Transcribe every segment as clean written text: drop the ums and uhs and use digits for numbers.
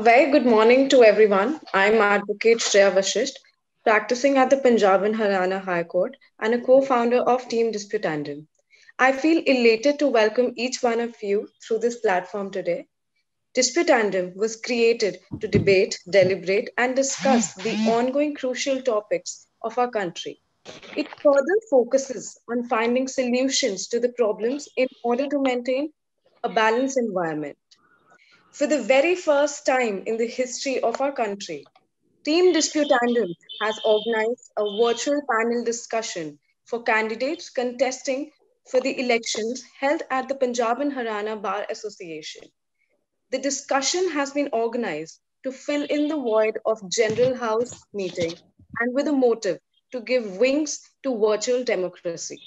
Very good morning to everyone. I'm Advocate Shreya Vashisht, practicing at the Punjab and Haryana High Court and a co-founder of Team Disputandum. I feel elated to welcome each one of you through this platform today. Disputandum was created to debate, deliberate, and discuss the ongoing crucial topics of our country. It further focuses on finding solutions to the problems in order to maintain a balanced environment. For the very first time in the history of our country, Team Disputandum has organized a virtual panel discussion for candidates contesting for the elections held at the Punjab and Haryana Bar Association. The discussion has been organized to fill in the void of General House meeting and with a motive to give wings to virtual democracy.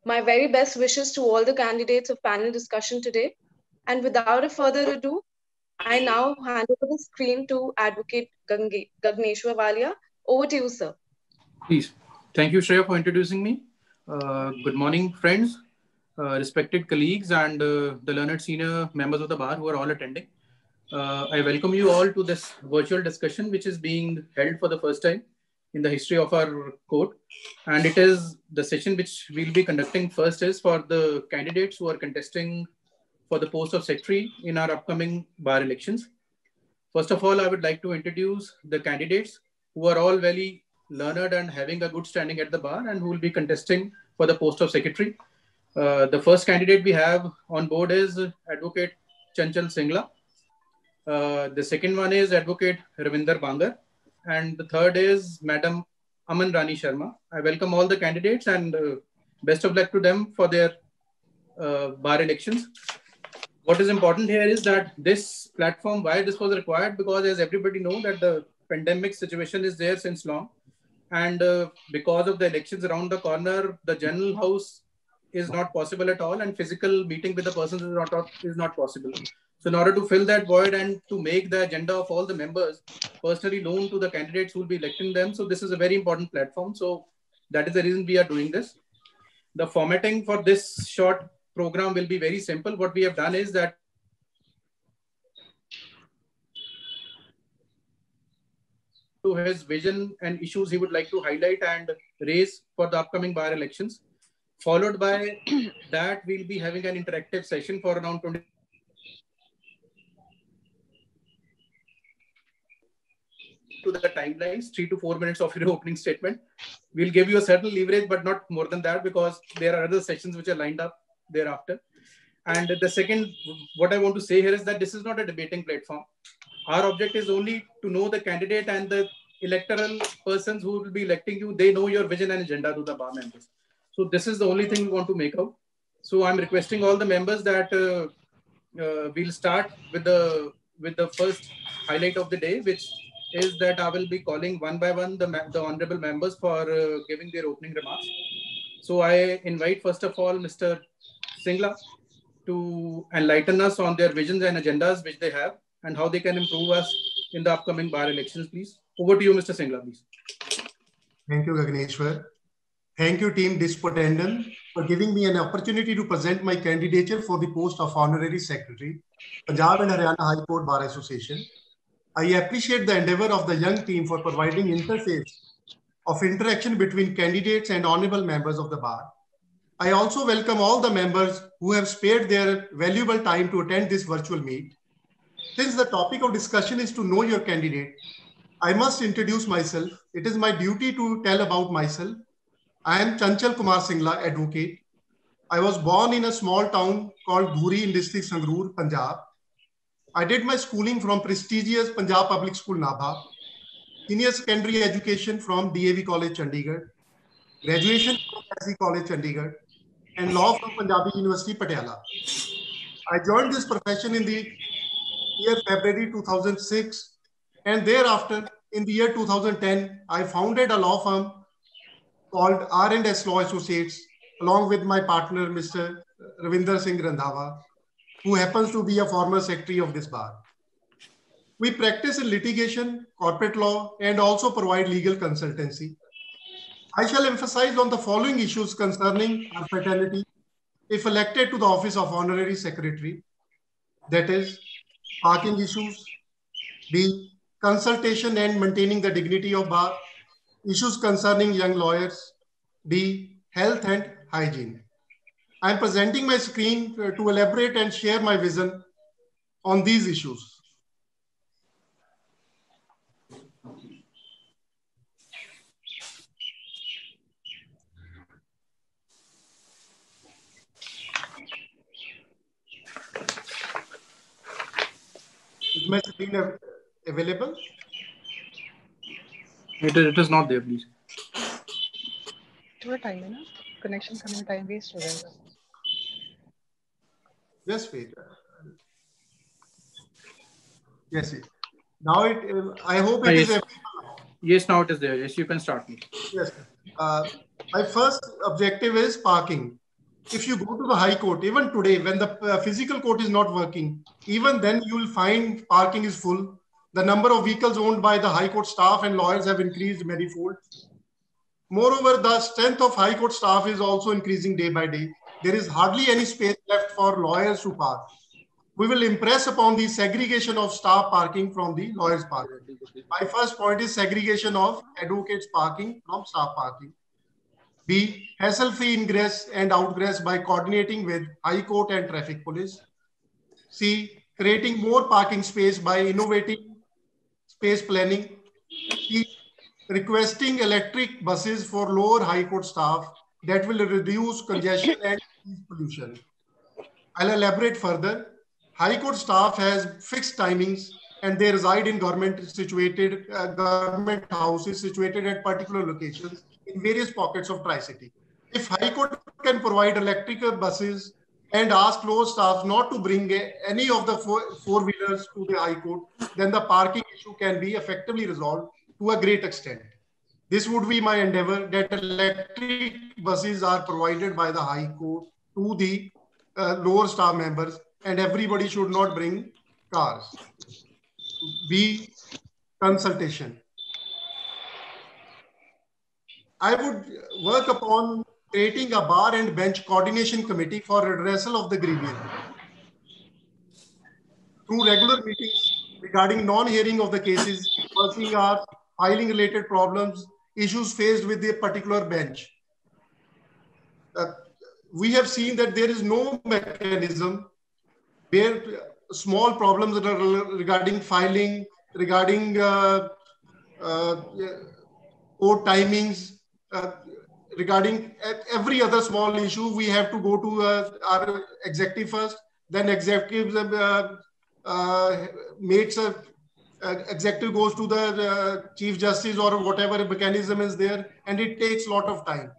My very best wishes to all the candidates of panel discussion today. And without a further ado, I now hand over the screen to Advocate Gagneshwar Walia. Over to you, sir. Please. Thank you, Shreya, for introducing me. Good morning, friends, respected colleagues, and the learned senior members of the bar who are all attending. I welcome you all to this virtual discussion, which is being held for the first time in the history of our court. And it is the session which we'll be conducting first is for the candidates who are contesting for the post of secretary in our upcoming bar elections. First of all, I would like to introduce the candidates who are all very learned and having a good standing at the bar and who will be contesting for the post of secretary. The first candidate we have on board is Advocate Chanchal Singla. The second one is Advocate Ravinder Bangar. And the third is Madam Aman Rani Sharma. I welcome all the candidates and best of luck to them for their bar elections. What is important here is that this platform, why this was required, because as everybody knows that the pandemic situation is there since long. And because of the elections around the corner, the general house is not possible at all and physical meeting with the persons is not possible. So in order to fill that void and to make the agenda of all the members personally known to the candidates who will be electing them. So this is a very important platform. So that is the reason we are doing this. The formatting for this short program will be very simple. What we have done is that to his vision and issues he would like to highlight and raise for the upcoming bar elections. Followed by that, we'll be having an interactive session for around 20 to the timelines, 3 to 4 minutes of your opening statement. We'll give you a certain leverage, but not more than that, because there are other sessions which are lined up thereafter. And the second, what I want to say here is that this is not a debating platform. Our object is only to know the candidate and the electoral persons who will be electing you. They know your vision and agenda to the bar members. So this is the only thing we want to make out. So I'm requesting all the members that we'll start with the first highlight of the day, which is that I will be calling one by one the honorable members for giving their opening remarks. So I invite first of all Mr. Singla to enlighten us on their visions and agendas which they have and how they can improve us in the upcoming bar elections, please. Over to you, Mr. Singla, please. Thank you, Gagneshwar. Thank you, Team Disputandum, for giving me an opportunity to present my candidature for the post of Honorary Secretary, Punjab and Haryana High Court Bar Association. I appreciate the endeavor of the young team for providing interface of interaction between candidates and honorable members of the bar. I also welcome all the members who have spared their valuable time to attend this virtual meet. Since the topic of discussion is to know your candidate, I must introduce myself. It is my duty to tell about myself. I am Chanchal Kumar Singla, advocate. I was born in a small town called Dhuri in district Sangrur, Punjab. I did my schooling from prestigious Punjab Public School, Nabha, senior secondary education from DAV College, Chandigarh, graduation from SC College, Chandigarh, and law from Punjabi University, Patiala. I joined this profession in the year February 2006, and thereafter, in the year 2010, I founded a law firm called R&S Law Associates, along with my partner, Mr. Ravinder Singh Randhawa, who happens to be a former secretary of this bar. We practice in litigation, corporate law, and also provide legal consultancy. I shall emphasize on the following issues concerning our fraternity if elected to the office of Honorary Secretary, that is, parking issues, B, consultation and maintaining the dignity of bar. Issues concerning young lawyers. D, health and hygiene. I am presenting my screen to elaborate and share my vision on these issues. Is my screen available? It is not there, please. थोड़ा time है ना, connection करने में time waste हो जाएगा. Just wait. Yes. Now I hope it is available. Yes, now it is there. Yes, you can start me. Yes. My first objective is parking. If you go to the High Court, even today, when the physical court is not working, even then you will find parking is full. The number of vehicles owned by the High Court staff and lawyers have increased manifold. Moreover, the strength of High Court staff is also increasing day by day. There is hardly any space left for lawyers to park. We will impress upon the segregation of staff parking from the lawyers parking. My first point is segregation of advocates parking from staff parking. B, hassle-free ingress and outgress by coordinating with High Court and Traffic Police. C, creating more parking space by innovating space planning. D, requesting electric buses for lower High Court staff that will reduce congestion and pollution. I'll elaborate further. High Court staff has fixed timings and they reside in government houses situated at particular locations in various pockets of Tri-City. If High Court can provide electrical buses and ask lower staff not to bring any of the four-wheelers to the High Court, then the parking issue can be effectively resolved to a great extent. This would be my endeavor, that electric buses are provided by the High Court to the lower staff members, and everybody should not bring cars. B, consultation. I would work upon creating a bar and bench coordination committee for redressal of the grievance. Through regular meetings regarding non-hearing of the cases, working hours, filing related problems, issues faced with the particular bench. We have seen that there is no mechanism where small problems regarding filing, regarding court timings, regarding every other small issue, we have to go to our executive first, then executive makes a executive goes to the chief justice or whatever mechanism is there, and it takes a lot of time.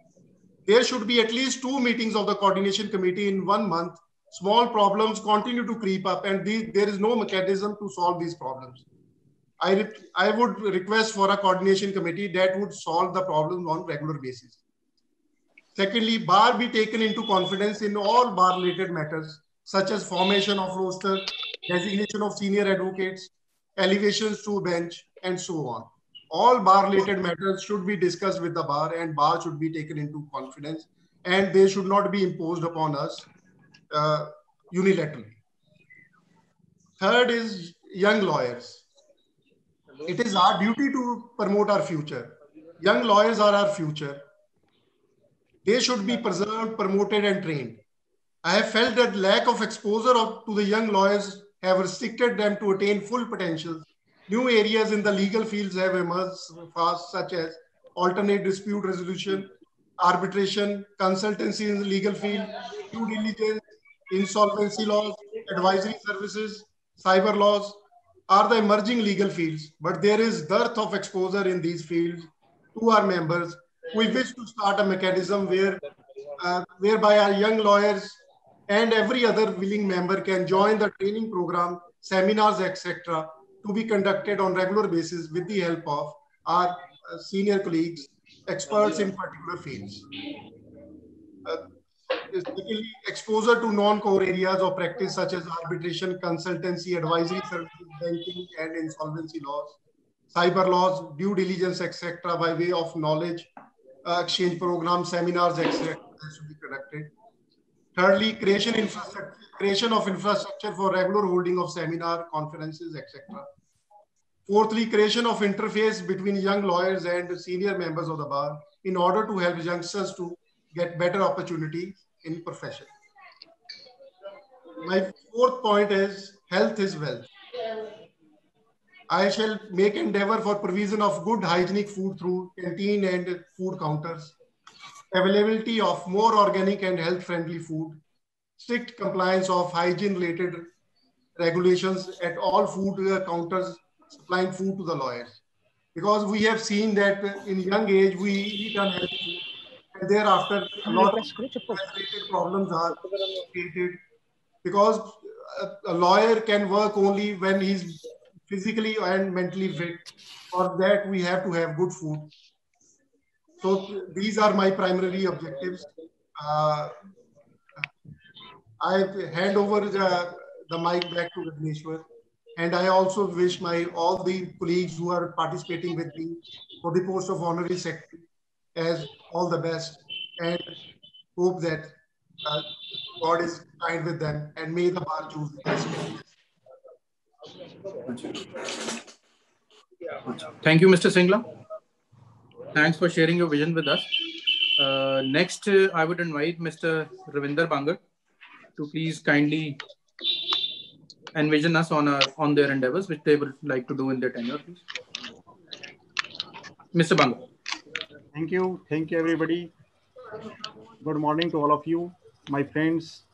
There should be at least 2 meetings of the coordination committee in 1 month. Small problems continue to creep up, and there is no mechanism to solve these problems. I would request for a coordination committee that would solve the problems on regular basis. Secondly, bar be taken into confidence in all bar related matters, such as formation of roster, designation of senior advocates, elevations to bench, and so on. All bar related matters should be discussed with the bar, and bar should be taken into confidence, and they should not be imposed upon us unilaterally. Third is young lawyers. It is our duty to promote our future. Young lawyers are our future. They should be preserved, promoted, and trained. I have felt that lack of exposure to the young lawyers have restricted them to attain full potential. New areas in the legal fields have emerged fast, such as alternate dispute resolution, arbitration, consultancy in the legal field, due diligence, insolvency laws, advisory services, cyber laws are the emerging legal fields, but there is dearth of exposure in these fields to our members. We wish to start a mechanism whereby our young lawyers and every other willing member can join the training program, seminars, etc., to be conducted on regular basis with the help of our senior colleagues, experts in particular fields. Exposure to non-core areas of practice such as arbitration, consultancy, advisory services, banking, and insolvency laws, cyber laws, due diligence, etc., by way of knowledge exchange programs, seminars, etc., that should be conducted. Thirdly, creation of infrastructure for regular holding of seminar, conferences, etc. Fourthly, creation of interface between young lawyers and senior members of the bar in order to help youngsters to get better opportunity in profession. My fourth point is health is wealth. I shall make endeavor for provision of good hygienic food through canteen and food counters, availability of more organic and health-friendly food, strict compliance of hygiene-related regulations at all food counters supplying food to the lawyers. Because we have seen that in young age, we eat unhealthy food, and thereafter a lot of health-related problems are created. Because a lawyer can work only when he's physically and mentally fit. For that, we have to have good food. So these are my primary objectives. I hand over the mic back to Gagneshwar. And I also wish all the colleagues who are participating with me for the post of honorary secretary as all the best, and hope that God is kind with them and may the bar choose the best. Thank you, Mr. Singla. Thanks for sharing your vision with us. Next, I would invite Mr. Ravinder Bangar to please kindly envision us on their endeavors, which they would like to do in their tenure, please. Mr. Bangar. Thank you everybody. Good morning to all of you, my friends,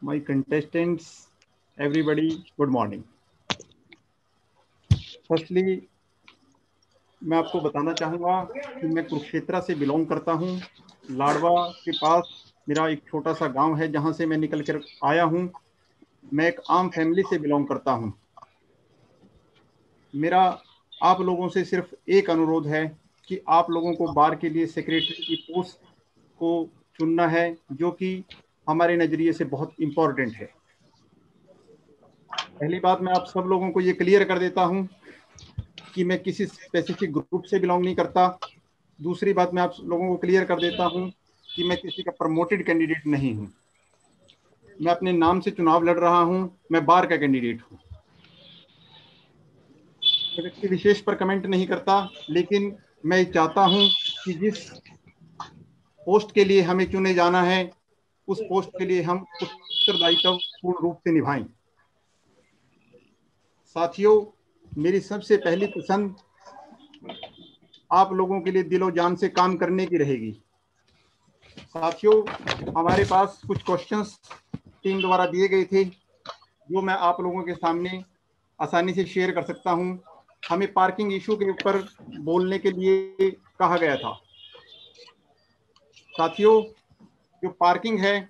my contestants, everybody, good morning. Firstly, मैं आपको बताना चाहूँगा कि मैं कुरुक्षेत्र से belong करता हूँ। लाडवा के पास मेरा एक छोटा सा गांव है जहां से मैं निकल कर आया हूँ। मैं एक आम फैमिली से बिलोंग करता हूँ। मेरा आप लोगों से सिर्फ एक अनुरोध है कि आप लोगों को बार के लिए सेक्रेटरी की पोस्ट को चुनना है, जो कि हमारे नज़रिए से बहुत इम्पोर्टेंट है। पहली बात, मैं आप सब लोगों को ये क्लियर कर देता हूँ कि मैं किसी स्पेसिफिक ग्रुप से बिलोंग नहीं करता। दूसरी बात, मैं आप लोगों को क्लियर कर देता हूँ कि मैं किसी का प्रमोटेड कैंडिडेट नहीं हूँ। मैं अपने नाम से चुनाव लड़ रहा हूँ। मैं बार का कैंडिडेट हूँ। मैं व्यक्ति विशेष पर कमेंट नहीं करता, लेकिन मैं चाहता हूँ कि जिस पोस्ट के लिए हमें चुने जाना है, उस पोस्ट के लिए हम उत्तरदायित्व पूर्ण रूप से निभाएं। साथियों, मेरी सबसे पहली पसंद आप लोगों के लिए दिलो जान से काम करने की रहेगी। साथियों, हमारे पास कुछ क्वेश्चंस टीम द्वारा दिए गए थे, जो मैं आप लोगों के सामने आसानी से शेयर कर सकता हूं। हमें पार्किंग इशू के ऊपर बोलने के लिए कहा गया था। साथियों, जो पार्किंग है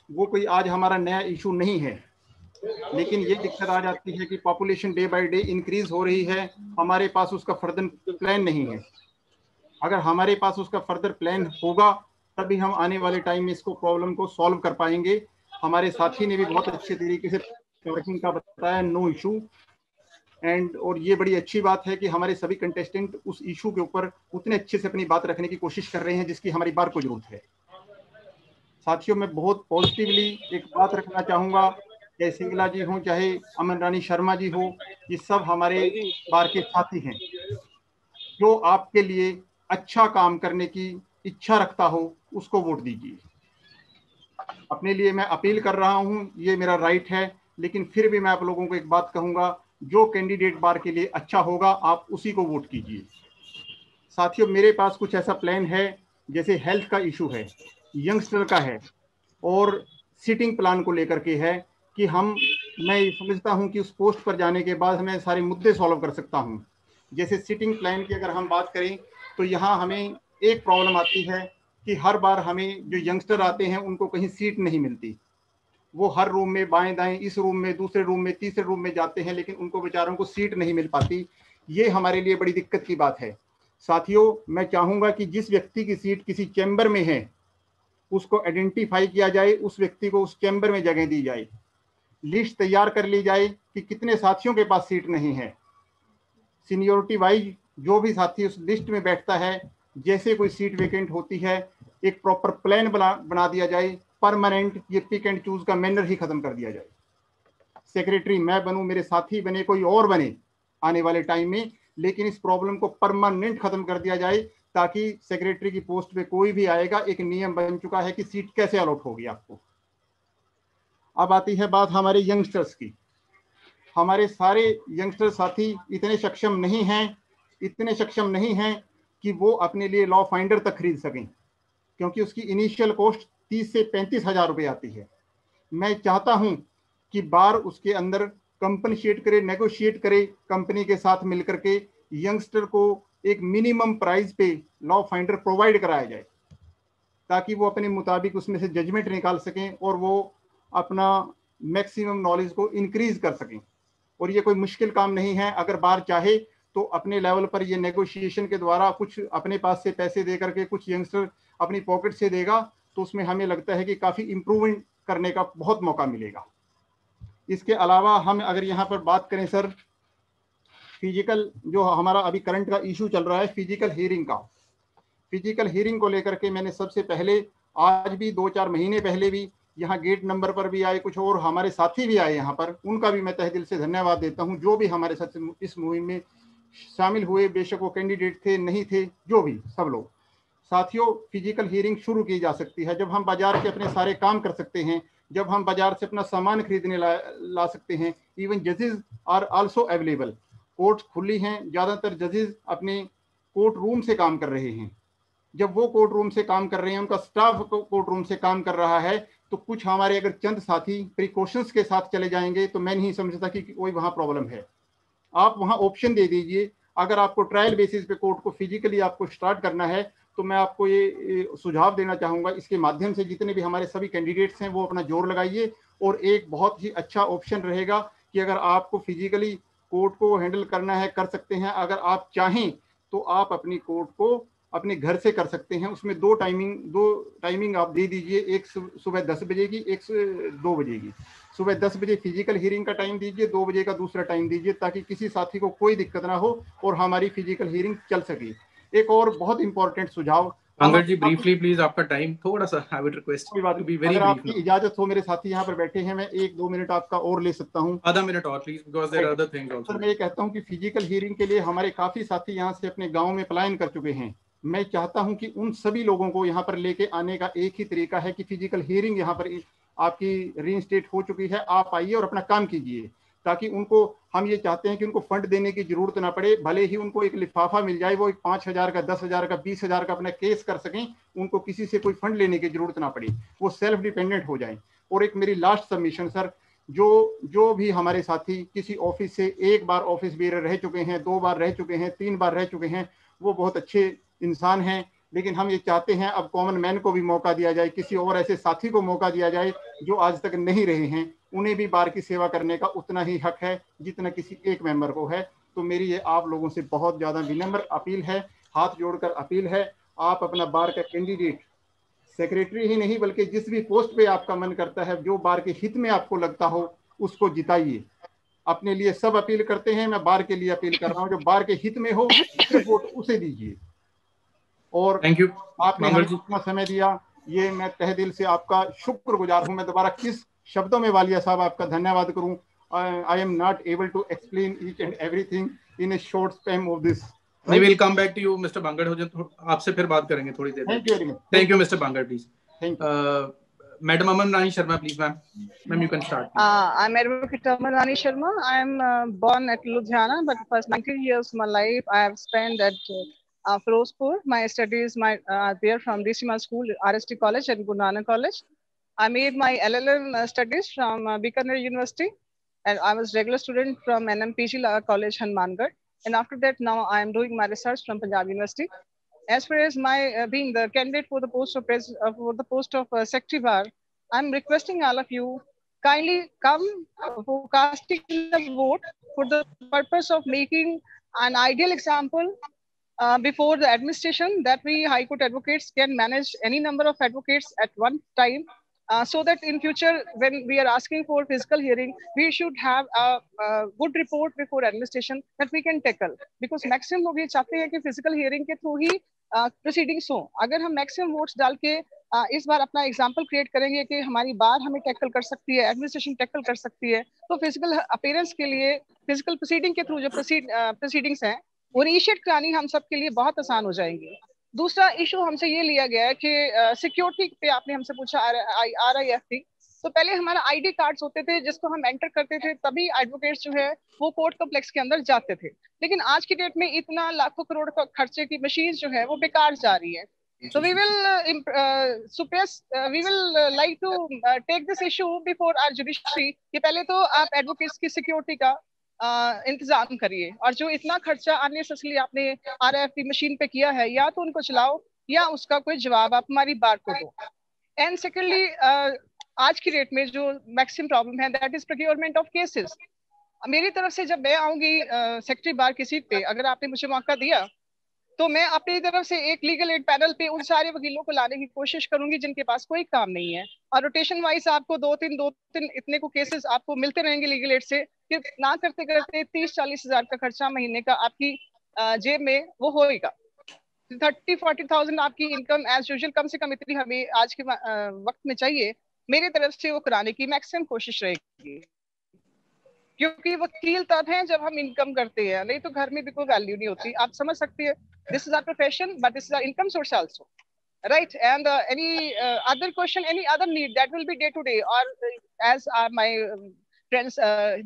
वो कोई आज हमारा नया इशू नहीं है, लेकिन ये दिक्कत आ जाती है कि population day by day increase हो रही है। हमारे पास उसका फर्दर प्लान नहीं है। अगर हमारे पास उसका फर्दर प्लान होगा, तभी हम आने वाले टाइम में इसको प्रॉब्लम को सॉल्व कर पाएंगे। हमारे साथी ने भी बहुत अच्छे तरीके से पार्किंग का बताया, नो इशू। और ये बड़ी अच्छी बात है कि हमारे सभी कंटेस्टेंट उस इशू के ऊपर उतने अच्छे से अपनी बात रखने की कोशिश कर रहे हैं जिसकी हमारी बार को जरूरत है। साथियों, मैं बहुत पॉजिटिवली एक बात रखना चाहूँगा, चाहे सिंगला जी हो, चाहे अमन रानी शर्मा जी हो, ये सब हमारे बार के साथी हैं। जो आपके लिए अच्छा काम करने की इच्छा रखता हो, उसको वोट दीजिए। अपने लिए मैं अपील कर रहा हूँ, ये मेरा राइट है, लेकिन फिर भी मैं आप लोगों को एक बात कहूँगा, जो कैंडिडेट बार के लिए अच्छा होगा, आप उसी को वोट कीजिए। साथियों, मेरे पास कुछ ऐसा प्लान है, जैसे हेल्थ का इशू है, यंगस्टर का है, और सिटिंग प्लान को लेकर के है कि मैं समझता हूं कि उस पोस्ट पर जाने के बाद हमें सारे मुद्दे सॉल्व कर सकता हूं। जैसे सिटिंग प्लान की अगर हम बात करें, तो यहाँ हमें एक प्रॉब्लम आती है कि हर बार हमें जो यंगस्टर आते हैं उनको कहीं सीट नहीं मिलती। वो हर रूम में बाएं दाएं, इस रूम में, दूसरे रूम में, तीसरे रूम में जाते हैं, लेकिन उनको बेचारों को सीट नहीं मिल पाती। ये हमारे लिए बड़ी दिक्कत की बात है। साथियों, मैं चाहूँगा कि जिस व्यक्ति की सीट किसी चैम्बर में है, उसको आइडेंटिफाई किया जाए, उस व्यक्ति को उस चैम्बर में जगह दी जाए। लिस्ट तैयार कर ली जाए कि कितने साथियों के पास सीट नहीं है। सीनियोरिटी वाइज जो भी साथी उस लिस्ट में बैठता है, जैसे कोई सीट वेकेंट होती है, एक प्रॉपर प्लान बना दिया जाए। परमानेंट ये पिक एंड चूज का मैनर ही खत्म कर दिया जाए। सेक्रेटरी मैं बनूं, मेरे साथी बने, कोई और बने, आने वाले टाइम में, लेकिन इस प्रॉब्लम को परमानेंट खत्म कर दिया जाए ताकि सेक्रेटरी की पोस्ट पे कोई भी आएगा, एक नियम बन चुका है कि सीट कैसे अलॉट होगी आपको। अब आती है बात हमारे यंगस्टर्स की। हमारे सारे यंगस्टर साथी इतने सक्षम नहीं हैं कि वो अपने लिए लॉ फाइंडर तक खरीद सकें, क्योंकि उसकी इनिशियल कॉस्ट 30 से 35 हजार रुपये आती है। मैं चाहता हूं कि बार उसके अंदर कंपनशिएट करे, नेगोशिएट करे कंपनी के साथ मिलकर के, यंगस्टर को एक मिनिमम प्राइस पे लॉ फाइंडर प्रोवाइड कराया जाए ताकि वो अपने मुताबिक उसमें से जजमेंट निकाल सकें और वो अपना मैक्सिमम नॉलेज को इंक्रीज कर सकें। और ये कोई मुश्किल काम नहीं है, अगर बार चाहे तो अपने लेवल पर ये नेगोशिएशन के द्वारा कुछ अपने पास से पैसे दे करके कुछ यंगस्टर अपनी पॉकेट से देगा, तो उसमें हमें लगता है कि काफ़ी इम्प्रूवमेंट करने का बहुत मौका मिलेगा। इसके अलावा हम अगर यहाँ पर बात करें सर, फिजिकल जो हमारा अभी करंट का इशू चल रहा है फिजिकल हियरिंग का, फिजिकल हियरिंग को लेकर के मैंने सबसे पहले आज भी 2-4 महीने पहले भी यहाँ गेट नंबर पर भी आए कुछ और हमारे साथी भी आए यहाँ पर, उनका भी मैं तहे दिल से धन्यवाद देता हूँ जो भी हमारे साथ इस मुहिम में शामिल हुए, बेशक वो कैंडिडेट थे नहीं थे, जो भी सब लोग। साथियों, फिजिकल हियरिंग शुरू की जा सकती है जब हम बाजार के अपने सारे काम कर सकते हैं, जब हम बाजार से अपना सामान खरीदने ला सकते हैं। इवन जजेस आर आल्सो अवेलेबल, कोर्ट खुली हैं, ज़्यादातर जजेस अपने कोर्ट रूम से काम कर रहे हैं। जब वो कोर्ट रूम से काम कर रहे हैं, उनका स्टाफ कोर्ट रूम से काम कर रहा है, तो कुछ हमारे अगर चंद साथी प्रिकॉशंस के साथ चले जाएंगे तो मैं नहीं समझता कि कोई वहाँ प्रॉब्लम है। आप वहाँ ऑप्शन दे दीजिए, अगर आपको ट्रायल बेसिस पे कोर्ट को फिजिकली आपको स्टार्ट करना है तो मैं आपको ये सुझाव देना चाहूँगा, इसके माध्यम से जितने भी हमारे सभी कैंडिडेट्स हैं वो अपना जोर लगाइए। और एक बहुत ही अच्छा ऑप्शन रहेगा कि अगर आपको फिजिकली कोर्ट को हैंडल करना है कर सकते हैं, अगर आप चाहें तो आप अपनी कोर्ट को अपने घर से कर सकते हैं। उसमें दो टाइमिंग आप दे दीजिए, एक सुबह 10 बजे की, एक 2 बजे की। सुबह 10 बजे फिजिकल हियरिंग का टाइम दीजिए, 2 बजे का दूसरा टाइम दीजिए, ताकि किसी साथी को कोई दिक्कत ना हो और हमारी फिजिकल हियरिंग चल सके। एक और बहुत इंपॉर्टेंट सुझाव, पंकज जी ब्रीफली प्लीज, आपका टाइम थोड़ा सा, I would request to be very brief. आपकी इजाजत हो, मेरे साथी यहाँ पर बैठे हैं, मैं 1-2 मिनट आपका और ले सकता हूँ, आधा मिनट और please, because there are other things also. Sir मैं ये कहता हूँ कि फिजिकल हियरिंग के लिए हमारे काफी साथी यहाँ से अपने गाँव में पलायन कर चुके हैं। मैं चाहता हूं कि उन सभी लोगों को यहाँ पर लेके आने का एक ही तरीका है कि फिजिकल हियरिंग यहाँ पर आपकी रीइंस्टेट हो चुकी है, आप आइए और अपना काम कीजिए, ताकि उनको, हम ये चाहते हैं कि उनको फंड देने की जरूरत ना पड़े, भले ही उनको एक लिफाफा मिल जाए, वो 5,000 का, 10,000 का, 20,000 का अपना केस कर सकें, उनको किसी से कोई फंड लेने की जरूरत ना पड़े, वो सेल्फ डिपेंडेंट हो जाए। और एक मेरी लास्ट सबमिशन सर, जो भी हमारे साथी किसी ऑफिस से एक बार ऑफिस बेरर रह चुके हैं, 2 बार रह चुके हैं, 3 बार रह चुके हैं, वो बहुत अच्छे इंसान हैं, लेकिन हम ये चाहते हैं अब कॉमन मैन को भी मौका दिया जाए, किसी और ऐसे साथी को मौका दिया जाए जो आज तक नहीं रहे हैं, उन्हें भी बार की सेवा करने का उतना ही हक है जितना किसी एक मेंबर को है। तो मेरी ये आप लोगों से बहुत ज़्यादा विनम्र अपील है, हाथ जोड़कर अपील है, आप अपना बार का कैंडिडेट, सेक्रेटरी ही नहीं बल्कि जिस भी पोस्ट पे आपका मन करता है, जो बार के हित में आपको लगता हो, उसको जिताइए। अपने लिए सब अपील करते हैं, मैं बार के लिए अपील कर रहा हूँ, जो बार के हित में हो वोट उसे दीजिए। और थैंक यू, आपने हमें इतना समय दिया, ये मैं तहे दिल से आपका शुक्रगुजार हूँ। मैं दोबारा किस शब्दों में वालिया साहब आपका धन्यवाद करूँ। I am not able to explain each and everything in a short span of this. We will come back to you, Mr. Bangad. आपसे फिर बात करेंगे थोड़ी देर में। Thank you, Mr. Bangad, please. Thank you. Madam Aman Rani Sharma, please, ma'am. Ma'am, you can start. I'm Advocate Aman Rani Sharma. I'm born at Ludhiana, but first 19 years of my life I have spent at Firozpur. My studies there from Disima School, RST College and Guru Nanak College. I made my LLM studies from Bikaner University, and I was regular student from NMPG College, Hanumangarh. And after that, now I am doing my research from Punjab University. As far as my being the candidate for the post of Secretary Bar, I'm requesting all of you kindly come for casting the vote for the purpose of making an ideal example before the administration, that we High Court advocates can manage any number of advocates at one time. So that in future, when we are asking for physical hearing, we should have a good report before administration that we can tackle. Because maximum लोग ये चाहते हैं कि physical hearing के through ही proceedings हो। अगर हम maximum votes डाल के इस बार अपना example create करेंगे कि हमारी बार हमें tackle कर सकती है, administration tackle कर सकती है, तो physical appearance के लिए फिजिकल प्रोसीडिंग के थ्रू जो प्रोसीडिंग्स हैं वो इनिशिएट करानी हम सब के लिए बहुत आसान हो जाएंगी। दूसरा इशू हमसे ये लिया गया है कि सिक्योरिटी पे आपने हमसे पूछा RIFT, तो पहले हमारा ID कार्ड्स होते थे जिसको हम एंटर करते थे तभी एडवोकेट्स जो है वो कोर्ट कॉम्प्लेक्स के अंदर जाते थे, लेकिन आज की डेट में इतना लाखों करोड़ का खर्चे की मशीन जो है वो बेकार जा रही है। So we will like to take this issue before our judiciary कि पहले तो आप एडवोकेट्स की सिक्योरिटी का इंतजाम करिए, और जो इतना खर्चा अननेसेसरी आपने RIFT मशीन पे किया है या तो उनको चलाओ या उसका कोई जवाब आप हमारी बार को दो। एंड सेकेंडली आज की डेट में जो मैक्सिमम प्रॉब्लम है that is procurement of cases. मेरी तरफ से जब मैं आऊंगी सेक्रेटरी बार की सीट पे, अगर आपने मुझे मौका दिया तो मैं अपनी तरफ से एक लीगल एड पैनल पे उन सारे वकीलों को लाने की कोशिश करूंगी जिनके पास कोई काम नहीं है, और रोटेशन वाइज आपको दो तीन इतने को केसेस आपको मिलते रहेंगे लीगल एड से कि ना करते करते 30-40 हजार का खर्चा महीने का आपकी जेब में वो होएगा। 30-40,000 आपकी इनकम एज यूजुअल कम से कम इतनी हमें आज के वक्त में चाहिए, मेरी तरफ से वो कराने की मैक्सिमम कोशिश रहेगी, क्योंकि वकील तब है जब हम इनकम करते हैं, नहीं तो घर में भी कोई वैल्यू नहीं होती। आप समझ सकते हैं, this is our profession but this is our income source also, right? And any other question, any other need that will be day to day, or as my friends,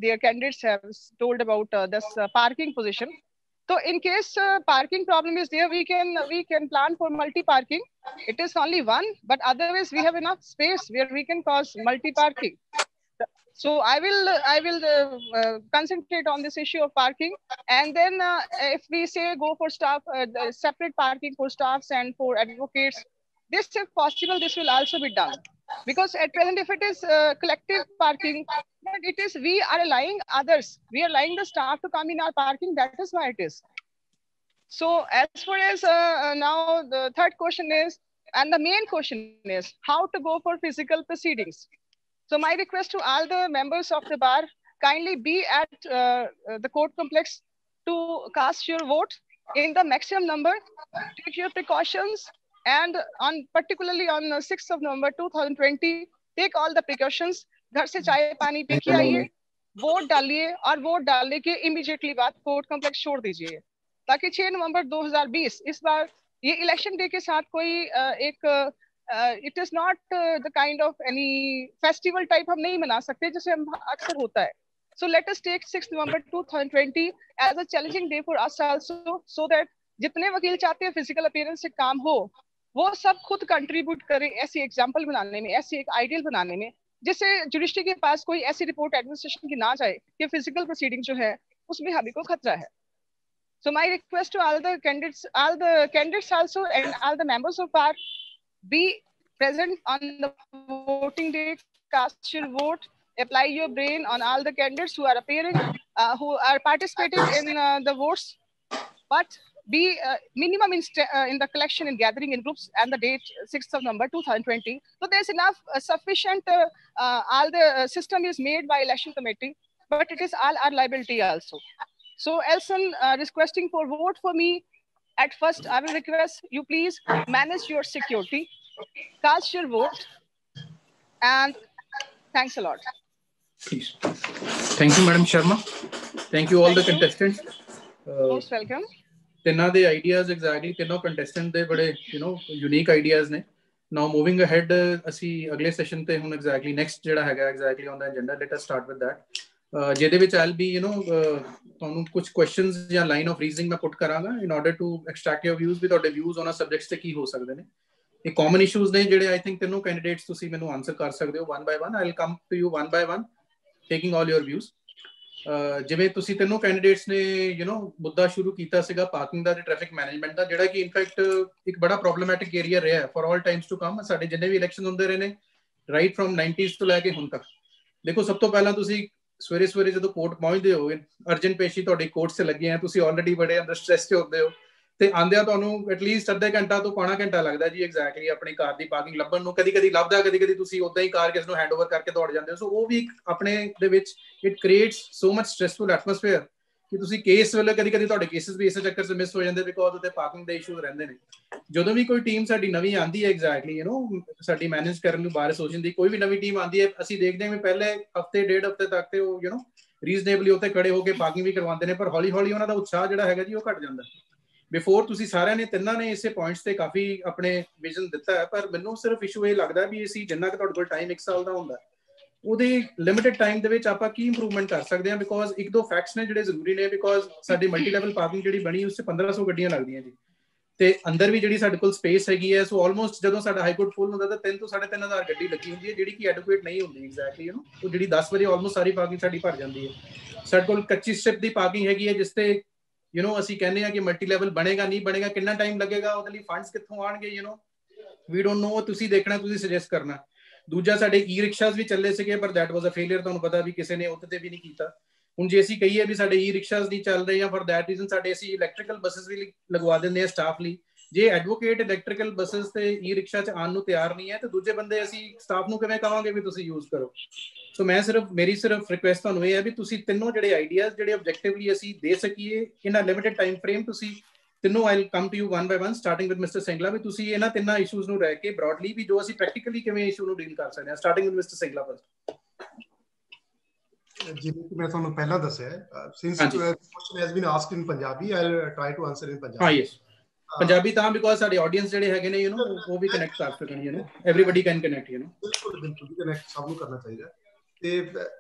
their candidates have told about this parking position. So in case parking problem is there, we can plan for multi parking. It is only one, but otherwise we have enough space where we can cause multi parking. So I will concentrate on this issue of parking, and then if we say go for staff, separate parking for staffs and for advocates, this if possible this will also be done, because at present if it is collective parking, but it is we are allowing others, we are allowing the staff to come in our parking, that is why it is. So as far as now the third question is, and the main question is how to go for physical proceedings. So my request to all the members of the bar, kindly be at the court complex to cast your vote in the maximum number, take your precautions, and particularly on 6th of November 2020, take all the precautions. घर से चाय पानी P के आइए, vote डालिए, और vote डालने के इमीडिएटली बाद कोर्ट कॉम्प्लेक्स छोड़ दीजिए, ताकि 6 नवंबर 2020 इस बार ये इलेक्शन डे के साथ कोई एक it is not the kind of any festival type हम नहीं मना सकते जैसे हम अक्सर होता है. So let us take 6 November 2020 as a challenging day for us also, so that जितने वकील चाहते हैं फिजिकल अपीयरेंस से काम हो, वो सब खुद कंट्रीब्यूट करें ऐसी एग्जाम्पल बनाने में, ऐसी एक आइडियल बनाने में, जिससे जुडिशरी के पास कोई ऐसी रिपोर्ट एडमिनिस्ट्रेशन की ना जाए कि फिजिकल प्रोसीडिंग जो है उसमें हमें को खतरा है. So my request to all the candidates also, and all the members of bar, be present on the voting day, cast your vote, apply your brain on all the candidates who are appearing, who are participating in the votes, but be minimum in the collection and gathering in groups, and the date 6th of November 2020. So there's enough sufficient, all the system is made by election committee, but it is all our liability also. So Elson requesting for vote for me. At first, I will request you please manage your security, cast your vote, and thanks a lot. Please. Thank you, Madam Sharma. Thank you all the contestants. Most welcome. Tinna the ideas exactly. Tinno contestant de bade unique ideas ne. Now moving ahead, asi agle session te hun exactly next jada haga exactly on the agenda. Let us start with that. ਜਿਹਦੇ ਵਿੱਚ I'll be ਤੁਹਾਨੂੰ ਕੁਝ questions ਜਾਂ line of reasoning ਮੈਂ ਪੁੱਟ ਕਰਾਂਗਾ in order to extract your views, ਵੀ ਤੁਹਾਡੇ views ਉਹਨਾਂ subjects ਤੇ ਕੀ ਹੋ ਸਕਦੇ ਨੇ. ਇਹ ਕਾਮਨ ਇਸ਼ੂਜ਼ ਨੇ ਜਿਹੜੇ ਆਈ ਥਿੰਕ ਤਿੰਨੋਂ ਕੈਂਡੀਡੇਟਸ ਤੁਸੀਂ ਮੈਨੂੰ ਆਨਸਰ ਕਰ ਸਕਦੇ ਹੋ one by one. I'll come to you one by one taking all your views. ਜਿਵੇਂ ਤੁਸੀਂ ਤਿੰਨੋਂ ਕੈਂਡੀਡੇਟਸ ਨੇ ਮੁੱਦਾ ਸ਼ੁਰੂ ਕੀਤਾ ਸੀਗਾ ਪਾਰਕਿੰਗ ਦਾ ਤੇ ਟ੍ਰੈਫਿਕ ਮੈਨੇਜਮੈਂਟ ਦਾ, ਜਿਹੜਾ ਕਿ ਇਨਫੈਕਟ ਇੱਕ ਬੜਾ ਪ੍ਰੋਬਲਮੈਟਿਕ ਏਰੀਆ ਰਿਹਾ for all times to come. ਸਾਡੇ ਜਿੰਨੇ ਵੀ ਇਲੈਕਸ਼ਨ ਹੁੰਦੇ ਰਹੇ ਨੇ ਰਾਈਟ ਫਰਮ 90s ਤੋਂ ਲੈ ਕੇ ਹੁਣ ਤੱਕ. ਦੇਖੋ ਸਭ ਤੋਂ ਪਹਿਲਾਂ ਤੁਸੀਂ ਸਵੇਰੇ ਸਵੇਰੇ ਜਦੋਂ ਕੋਰਟ ਪਹੁੰਚਦੇ ਹੋ, ਅਰਜੈਂਟ ਪੇਸ਼ੀ ਤੁਹਾਡੀ ਕੋਰਟ 'ਚ ਲੱਗੀ ਹੈ, ਤੁਸੀਂ ਆਲਰੇਡੀ ਬੜੇ ਅੰਦਰ ਸਟ੍ਰੈਸ 'ਚ ਹੁੰਦੇ ਹੋ, ਤੇ ਆਉਂਦਿਆਂ ਤੁਹਾਨੂੰ ਐਟਲੀਸਟ ਅੱਧੇ ਘੰਟਾ ਤੋਂ ਪੌਣਾ ਘੰਟਾ ਲੱਗਦਾ ਜੀ ਐਗਜ਼ੈਕਟਲੀ ਆਪਣੀ ਕਾਰ ਦੀ ਪਾਰਕਿੰਗ ਲੱਭਣ ਨੂੰ. ਕਦੀ ਕਦੀ ਲੱਭਦਾ, ਕਦੀ ਕਦੀ ਤੁਸੀਂ ਉਦਾਂ ਹੀ ਕਾਰ ਕਿਸ ਨੂੰ ਹੈਂਡ ਓਵਰ ਕਰਕੇ ਦੌੜ ਜਾਂਦੇ ਹੋ. ਸੋ ਉਹ ਵੀ ਇੱਕ ਆਪਣੇ ਦੇ ਵਿੱਚ it creates so much stressful atmosphere ਕਿ ਤੁਸੀਂ ਕੇਸ ਵੇਲੇ ਕਦੀ ਕਦੀ ਤੁਹਾਡੇ ਕੇਸਿਸ ਵੀ ਇਸੇ ਚੱਕਰ 'ਚ ਮਿਸ ਹੋ ਜਾਂਦੇ ਬਿਕੋਜ਼ ਉੱਤੇ ਪਾਰਕਿੰਗ ਦੇ ਇਸ਼ੂਜ਼ ਰਹਿੰਦੇ ਨੇ. ਜਦੋਂ ਵੀ ਕੋਈ ਟੀਮ ਸਾਡੀ ਨਵੀਂ ਆਉਂਦੀ ਹੈ ਐਗਜ਼ੈਕਟਲੀ ਸਾਡੀ ਮੈਨੇਜ ਕਰਨ ਨੂੰ ਬਾਰੇ ਸੋਚਣ ਦੀ ਕੋਈ ਵੀ ਨਵੀਂ ਟੀਮ ਆਉਂਦੀ ਹੈ, ਅਸੀਂ ਦੇਖਦੇ ਹਾਂ ਵੀ ਪਹਿਲੇ ਹਫਤੇ ਡੇਢ ਹਫਤੇ ਤੱਕ ਤੇ ਉਹ ਰੀਜ਼ਨੇਬਲੀ ਉੱਤੇ ਖੜੇ ਹੋ ਕੇ ਪਾਰਕਿੰਗ ਵੀ ਕਰਵਾਉਂਦੇ ਨੇ, ਪਰ ਹੌਲੀ ਹੌਲੀ ਉਹਨਾਂ ਦਾ ਉਤਸ਼ਾਹ ਜਿਹੜਾ ਹੈਗਾ ਜੀ ਉਹ ਘਟ ਜਾਂਦਾ। ਬਿਫੋਰ ਤੁਸੀਂ ਸਾਰਿਆਂ ਨੇ ਤਿੰਨਾਂ ਨੇ ਇਸੇ ਪੁਆਇੰਟਸ ਤੇ ਕਾਫੀ ਆਪਣੇ ਵਿਜ਼ਨ ਦਿੱਤਾ ਹੈ, ਪਰ ਮੈਨੂੰ ਸਿਰਫ ਇਸ਼ੂ ਇਹ ਲੱਗਦਾ ਵੀ ਅਸੀਂ ਜਿੰਨਾ ਕਿ ਤੁਹਾਡੇ ਕੋਲ ਟਾਈਮ 1 ਸਾਲ ਦਾ ਹੁੰਦਾ ਉਹਦੀ ਲਿਮਿਟਡ ਟਾਈਮ ਦੇ ਵਿੱਚ ਆਪਾਂ ਕੀ ਇੰਪਰੂਵਮੈਂਟ ਕਰ ਸਕਦੇ ਹਾਂ। ਬਿਕੋਜ਼ ਇੱਕ ਦੋ ਫੈਕਟਸ ਨੇ ਜਿਹੜੇ ਜ਼ਰੂਰੀ ਨੇ, ਬਿਕੋਜ਼ ਸਾਡੀ ਮਲਟੀ ਲੈਵਲ ਪਾਰਕਿੰਗ ਜਿਹੜੀ ਬਣੀ ਉਸ 'ਚ 1500 ਗੱਡੀਆਂ ਲੱਗਦੀਆਂ ਜੀ, ਤੇ ਅੰਦਰ ਵੀ ਜਿਹੜੀ ਸਾਡੇ ਕੋਲ ਸਪੇਸ ਹੈਗੀ ਹੈ। ਸੋ ਆਲਮੋਸਟ ਜਦੋਂ ਸਾਡਾ ਹਾਈ ਕੋਰਟ ਫੁੱਲ ਹੁੰਦਾ ਤਾਂ 3 ਤੋਂ 3500 ਗੱਡੀ ਲੱਗੀ ਹੁੰਦੀ ਹੈ, ਜਿਹੜੀ ਕਿ ਐਡੁਕੇਟ ਨਹੀਂ ਹੁੰਦੀ ਐਗਜ਼ੈਕਟਲੀ ਉਹ ਜਿਹੜੀ 10 ਵਜੇ ਆਲਮੋਸਟ ਸਾਰੀ ਪਾਰਕਿੰਗ ਸਾਡੀ ਭਰ ਜਾਂਦੀ ਹੈ। ਸਾਡੇ ਕੋਲ ਕੱਚੀ ਸਟ੍ਰਿਪ ਦੀ ਪਾਰਕਿੰਗ ਹੈਗੀ ਹੈ, ਜਿਸ ਤੇ ਅਸੀਂ ਕਹਿੰਦੇ ਹਾਂ ਕਿ ਮਲਟੀ ਲੈਵਲ ਬਣੇਗਾ ਨਹੀਂ ਬਣੇਗਾ, ਕਿੰਨਾ ਟਾਈਮ ਲੱਗੇਗਾ, ਉਹਦੇ ਲਈ ਫੰਡਸ ਕਿੱਥੋਂ ਆਉਣਗੇ, ਵੀ ਡੋਨਟ ਨੋ। ਤੁਸੀਂ ਦੇਖਣਾ, ਤੁਸੀਂ ਸੁਜੈਸਟ ਕਰਨਾ। ਦੂਜਾ ਸਾਡੇ ਈ ਰਿਕਸ਼ਾਸ ਵੀ ਚੱਲੇ ਸੀਗੇ, ਪਰ ਦੈਟ ਵਾਜ਼ ਅ ਫੇਲਿਅਰ। ਤੁਹਾਨੂੰ ਪਤਾ ਵੀ ਕਿਸੇ ਨੇ ਉਹਦੇ ਤੇ ਵੀ ਨਹੀਂ ਕੀਤਾ। ਹੁਣ ਜੇ ਅਸੀਂ ਕਹੀਏ ਵੀ ਸਾਡੇ ਈ ਰਿਕਸ਼ਾਸ ਨਹੀਂ ਚੱਲ ਰਹੇ, ਜਾਂ ਫॉर दैट ਰੀਜ਼ਨ ਸਾਡੇ ਅਸੀਂ ਇਲੈਕਟ੍ਰੀਕਲ ਬੱਸਸ ਵੀ ਲਗਵਾ ਦਿੰਦੇ ਆ ਸਟਾਫ ਲਈ। ਜੇ ਐਡਵੋਕੇਟ ਇਲੈਕਟ੍ਰੀਕਲ ਬੱਸਸ ਤੇ ਈ ਰਿਕਸ਼ਾ 'ਚ ਆਉਣ ਨੂੰ ਤਿਆਰ ਨਹੀਂ ਹੈ, ਤੇ ਦੂਜੇ ਬੰਦੇ ਅਸੀਂ ਸਟਾਫ ਨੂੰ ਕਿਵੇਂ ਕਹਾਂਗੇ ਵੀ ਤੁਸੀਂ ਯੂਜ਼ ਕਰੋ। ਸੋ ਮੇਰੀ ਸਿਰਫ ਰਿਕੁਐਸਟ ਤੁਹਾਨੂੰ ਇਹ ਹੈ ਵੀ ਤੁਸੀਂ ਤਿੰਨੋਂ ਜਿਹੜੇ ਆਈਡੀਆਜ਼ ਜਿਹੜੇ ਆਬਜੈਕਟਿਵਲੀ ਅਸੀਂ ਦੇ ਸਕੀਏ in a limited time frame, ਤੁਸੀਂ ਤਿੰਨੋਂ I will come to you one by one starting with mister Singla, ਵੀ ਤੁਸੀਂ ਇਹਨਾਂ ਤਿੰਨਾਂ ਇਸ਼ੂਜ਼ ਨੂੰ ਰਹਿ ਕੇ ਬ੍ਰੌਡਲੀ ਵੀ ਜੋ ਅਸੀਂ ਪ੍ਰੈਕਟੀਕਲੀ ਕਿਵੇਂ ਇਸ਼ੂ ਨੂੰ ਡੀਲ ਕਰ ਸਕਦੇ ਹਾਂ, starting with mister Singla first. ਜਿਵੇਂ ਕਿ ਮੈਂ ਤੁਹਾਨੂੰ ਪਹਿਲਾਂ ਦੱਸਿਆ, since question has been asked in Punjabi, I will try to answer in Punjabi. ਹਾਂ ਯੈਸ, ਪੰਜਾਬੀ ਤਾਂ ਬਿਕੋਜ਼ ਸਾਡੇ ਆਡੀਅנס ਜਿਹੜੇ ਹੈਗੇ ਨੇ ਉਹ ਵੀ ਕਨੈਕਟ ਕਰ ਸਕਣ, ਐਵਰੀਬਾਡੀ ਕੈਨ ਕਨੈਕਟ। ਬਿਲਕੁਲ ਬਿਲਕੁਲ ਕਨੈਕਟ ਸਭ ਨੂੰ ਕਰਨਾ ਚਾਹੀਦਾ। ਤੇ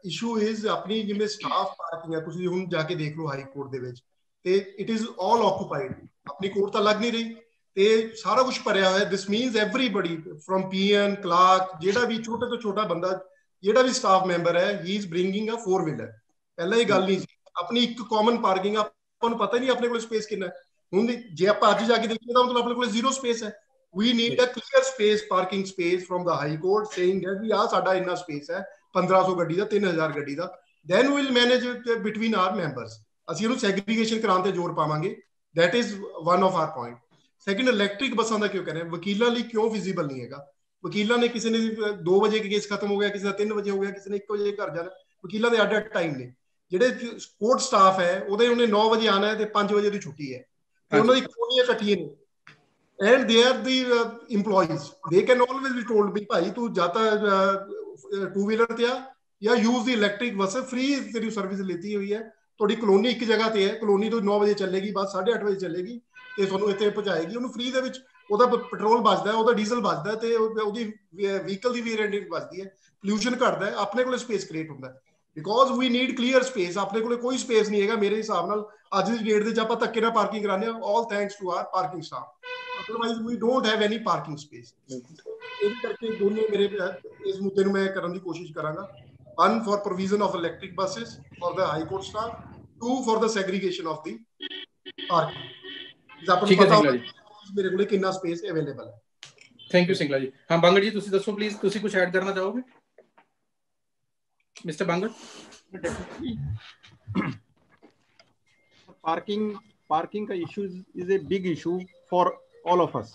ਇਸ਼ੂ ਇਜ਼ ਆਪਣੀ ਜਿਵੇਂ ਸਟਾਫ ਪਾਰਕਿੰਗ ਹੈ, ਤੁਸੀਂ ਹੁਣ ਜਾ ਕੇ ਦੇਖ ਲਓ ਹਾਈ ਕੋਰਟ ਦੇ ਵਿੱਚ, ਤੇ ਇਟ ਇਜ਼ ਆਲ ਆਕੂਪਾਈਡ। ਆਪਣੀ ਕੋਰਟ ਤਾਂ ਲੱਗ ਨਹੀਂ ਰਹੀ, ਤੇ ਸਾਰਾ ਕੁਝ ਭਰਿਆ ਹੋਇਆ। This means everybody from peon clerk, ਜਿਹੜਾ ਵੀ ਛੋਟੇ ਤੋਂ ਛੋਟਾ ਬੰਦਾ, ਜਿਹੜਾ ਵੀ ਸਟਾਫ ਮੈਂਬਰ ਹੈ, he is bringing a 4 wheeler. ਪਹਿਲਾਂ ਇਹ ਗੱਲ ਨਹੀਂ ਸੀ। ਆਪਣੀ ਇੱਕ ਕਾਮਨ ਪਾਰਕਿੰਗ, ਆਪਾਂ ਨੂੰ ਪਤਾ ਹੀ ਨਹੀਂ ਆਪਣੇ ਕੋਲ ਸਪੇਸ ਕਿੰਨਾ। ਹੁਣ ਜੇ ਆਪਾਂ ਅੱਜ ਜਾ ਕੇ ਦੇਖੀਏ ਤਾਂ ਮਤਲਬ ਆਪਣੇ ਕੋਲ 0 ਸਪੇਸ ਹੈ। We need a clear space, parking space from the High Court saying that ਵੀ ਸਾਡਾ ਇੰਨਾ ਸਪੇਸ ਹੈ 1500 ਗੱਡੀ ਦਾ, 3000 ਗੱਡੀ ਦਾ। Then we'll manage it between our members. ਅਸੀਂ ਇਹਨੂੰ ਸੈਗਰੀਗੇਸ਼ਨ ਕਰਾਉਣ ਤੇ ਜ਼ੋਰ ਪਾਵਾਂਗੇ। That is one of our point. Second, electric ਬੱਸਾਂ ਦਾ ਕਿਉਂ ਕਹਿ ਰਹੇ ਹਾਂ, ਵਕੀਲਾਂ ਲਈ ਕਿਉਂ ਫਿਜ਼ੀਬਲ ਨਹੀਂ ਹੈਗਾ। ਵਕੀਲਾਂ ਨੇ ਕਿਸੇ ਨੇ 2 ਵਜੇ ਕੇਸ ਖਤਮ ਹੋ ਗਿਆ, ਕਿਸੇ ਦਾ 3 ਵਜੇ ਹੋ ਗਿਆ, ਕਿਸੇ ਨੇ 1 ਵਜੇ ਘਰ ਜਾਣਾ। ਵਕੀਲਾਂ ਦੇ ਅੱਡ ਟਾਈਮ ਨੇ। ਜਿਹੜੇ ਕੋਰਟ ਸਟਾਫ ਹੈ ਉਹਨੇ 9 ਵਜੇ ਆਉਣਾ ਹੈ ਤੇ 5 ਵਜੇ ਦੀ ਛੁੱਟੀ ਹੈ, ਤੇ ਉਹਨਾਂ ਦੀ ਕਲੋਨੀਆਂ ਇਕੱਠੀਆਂ ਨੇ। And they are the employees. They can always be told ਵੀ ਭਾਈ ਤੂੰ ਜਾਂ ਤਾਂ 2 ਵੀਲਰ ਤੇ ਆ ਜਾਂ use the electric bus, free ਤੇਰੀ ਸਰਵਿਸ ਲੈਤੀ ਹੋਈ ਹੈ। ਤੁਹਾਡੀ ਕਲੋਨੀ ਇੱਕ ਜਗ੍ਹਾ ਤੇ ਹੈ, ਕਲੋਨੀ ਤੋਂ 9 ਵਜੇ ਚੱਲੇਗੀ, ਬੱਸ 8:30 ਵਜੇ ਚੱਲੇਗੀ ਤੇ ਤੁਹਾਨੂੰ ਇੱਥੇ ਪਹੁੰਚਾਏਗੀ। ਉਹਨੂੰ ਫ੍ਰੀ ਦੇ ਵਿੱਚ ਉਹਦਾ ਪੈਟਰੋਲ ਬਚਦਾ, ਉਹਦਾ ਡੀਜ਼ਲ ਬਚਦਾ, ਤੇ ਉਹਦੀ ਵਹੀਕਲ ਦੀ ਵੀ ਰੈਂਟ ਬਚਦੀ ਹੈ, ਪੋਲਿਊਸ਼ਨ ਘਟਦਾ, ਆਪਣੇ ਕੋਲ ਸਪੇਸ ਕ੍ਰੀਏਟ ਹੁੰਦਾ। Because we need clear space. ਆਪਣੇ ਕੋਲ ਕੋਈ ਸਪੇਸ ਨਹੀਂ ਹੈਗਾ ਮੇਰੇ ਹਿਸਾਬ ਨਾਲ ਅੱਜ ਦੀ ਡੇਟ ਦੇ ਵਿੱਚ। ਆਪਾਂ ਧੱਕੇ ਨਾਲ ਪਾਰਕਿੰਗ ਕਰਾਉਂਦੇ ਹਾਂ, all thanks to our parking staff. Otherwise we don't have any parking space. ਇਹਦੇ ਕਰਕੇ ਦੋਨੇ ਮੇਰੇ ਇਸ ਮੁੱਦੇ ਨੂੰ ਮੈਂ ਕਰਨ ਦੀ ਕੋਸ਼ਿਸ਼ ਕਰਾਂਗਾ। 1 for provision of electric buses for the high court staff, 2 for the segregation of the parking. ਆਪਾਂ ਨੂੰ ਪਤਾ ਮੇਰੇ ਕੋਲ ਕਿੰਨਾ ਸਪੇਸ ਅਵੇਲੇਬਲ ਹੈ। ਥੈਂਕ ਯੂ ਸਿੰਗਲਾ ਜੀ। ਹਾਂ ਬਾਂਗੜ ਜੀ, ਤੁਸੀਂ ਦੱਸੋ ਪਲੀਜ਼, ਤੁਸੀਂ ਕੁਝ ਐਡ ਕਰਨਾ ਚਾਹੋਗੇ ਮਿਸਟਰ ਬਾਂਗੜ? पार्किंग का issue is a big issue for all of us.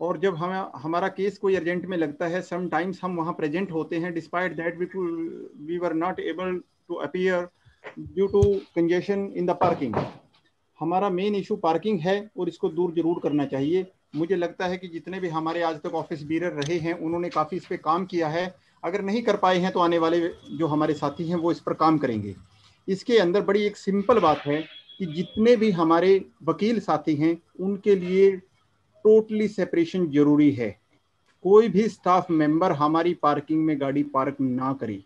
और जब हमारा केस कोई अर्जेंट में लगता है, समटाइम्स हम वहाँ प्रेजेंट होते हैं, despite that we were not able to appear due to congestion in the parking. हमारा मेन इशू पार्किंग है और इसको दूर जरूर करना चाहिए। मुझे लगता है कि जितने भी हमारे आज तक ऑफिस बीरर रहे हैं उन्होंने काफ़ी इस पर काम किया है। अगर नहीं कर पाए हैं तो आने वाले जो हमारे साथी हैं वो इस पर काम करेंगे। इसके अंदर बड़ी एक सिंपल बात है कि जितने भी हमारे वकील साथी हैं उनके लिए टोटली सेपरेशन जरूरी है। कोई भी स्टाफ मेंबर हमारी पार्किंग में गाड़ी पार्क ना करे।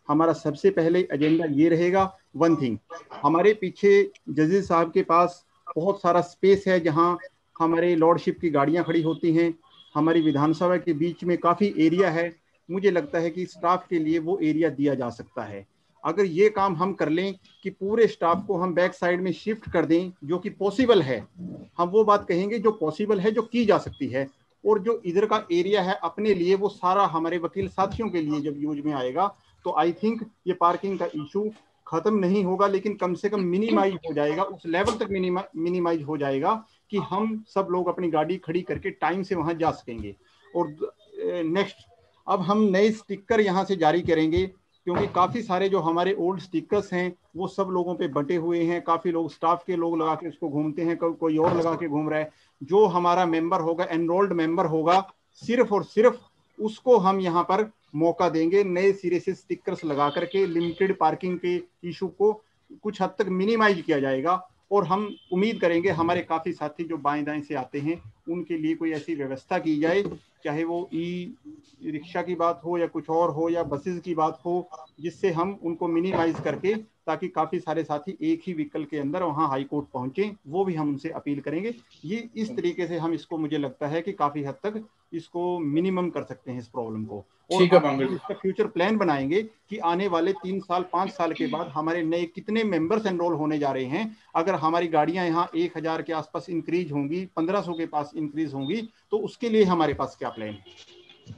हमारा सबसे पहले एजेंडा ये रहेगा। 1 थिंग, हमारे पीछे जजेस साहब के पास बहुत सारा स्पेस है जहां हमारे लॉर्डशिप की गाड़ियां खड़ी होती हैं। हमारी विधानसभा के बीच में काफ़ी एरिया है। मुझे लगता है कि स्टाफ के लिए वो एरिया दिया जा सकता है। अगर ये काम हम कर लें कि पूरे स्टाफ को हम बैक साइड में शिफ्ट कर दें, जो कि पॉसिबल है, हम वो बात कहेंगे जो पॉसिबल है, जो की जा सकती है। और जो इधर का एरिया है अपने लिए, वो सारा हमारे वकील साथियों के लिए जब यूज में आएगा तो आई थिंक ये पार्किंग का इशू खत्म नहीं होगा, लेकिन कम से कम मिनिमाइज हो जाएगा, उस लेवल तक मिनिमाइज हो जाएगा कि हम सब लोग अपनी गाड़ी खड़ी करके टाइम से वहां जा सकेंगे। और नेक्स्ट, अब हम नए स्टिकर यहाँ से जारी करेंगे, क्योंकि काफ़ी सारे जो हमारे ओल्ड स्टिकर्स हैं वो सब लोगों पे बटे हुए हैं। काफ़ी लोग स्टाफ के लोग लगा के उसको घूमते हैं, कोई और लगा के घूम रहा है। जो हमारा मेंबर होगा, एनरोल्ड मेंबर होगा, सिर्फ और सिर्फ उसको हम यहाँ पर मौका देंगे, नए सिरे से स्टिकर्स लगा करके लिमिटेड पार्किंग के इशू को कुछ हद तक मिनिमाइज किया जाएगा। और हम उम्मीद करेंगे हमारे काफ़ी साथी जो बाएं दाएं से आते हैं उनके लिए कोई ऐसी व्यवस्था की जाए, चाहे वो ई रिक्शा की बात हो या कुछ और हो या बसेस की बात हो, जिससे हम उनको मिनिमाइज करके, ताकि काफ़ी सारे साथी एक ही व्हीकल के अंदर वहाँ हाई कोर्ट पहुँचें, वो भी हम उनसे अपील करेंगे। ये इस तरीके से हम इसको, मुझे लगता है कि काफ़ी हद तक इसको मिनिमम कर सकते हैं इस प्रॉब्लम को। और इसका फ्यूचर प्लान बनाएंगे कि आने वाले 3 साल 5 साल के बाद हमारे नए कितने मेंबर्स एनरोल होने जा रहे हैं। अगर हमारी गाड़ियां यहाँ 1000 के आसपास इंक्रीज होंगी, 1500 के पास इंक्रीज होंगी, तो उसके लिए हमारे पास क्या प्लान है।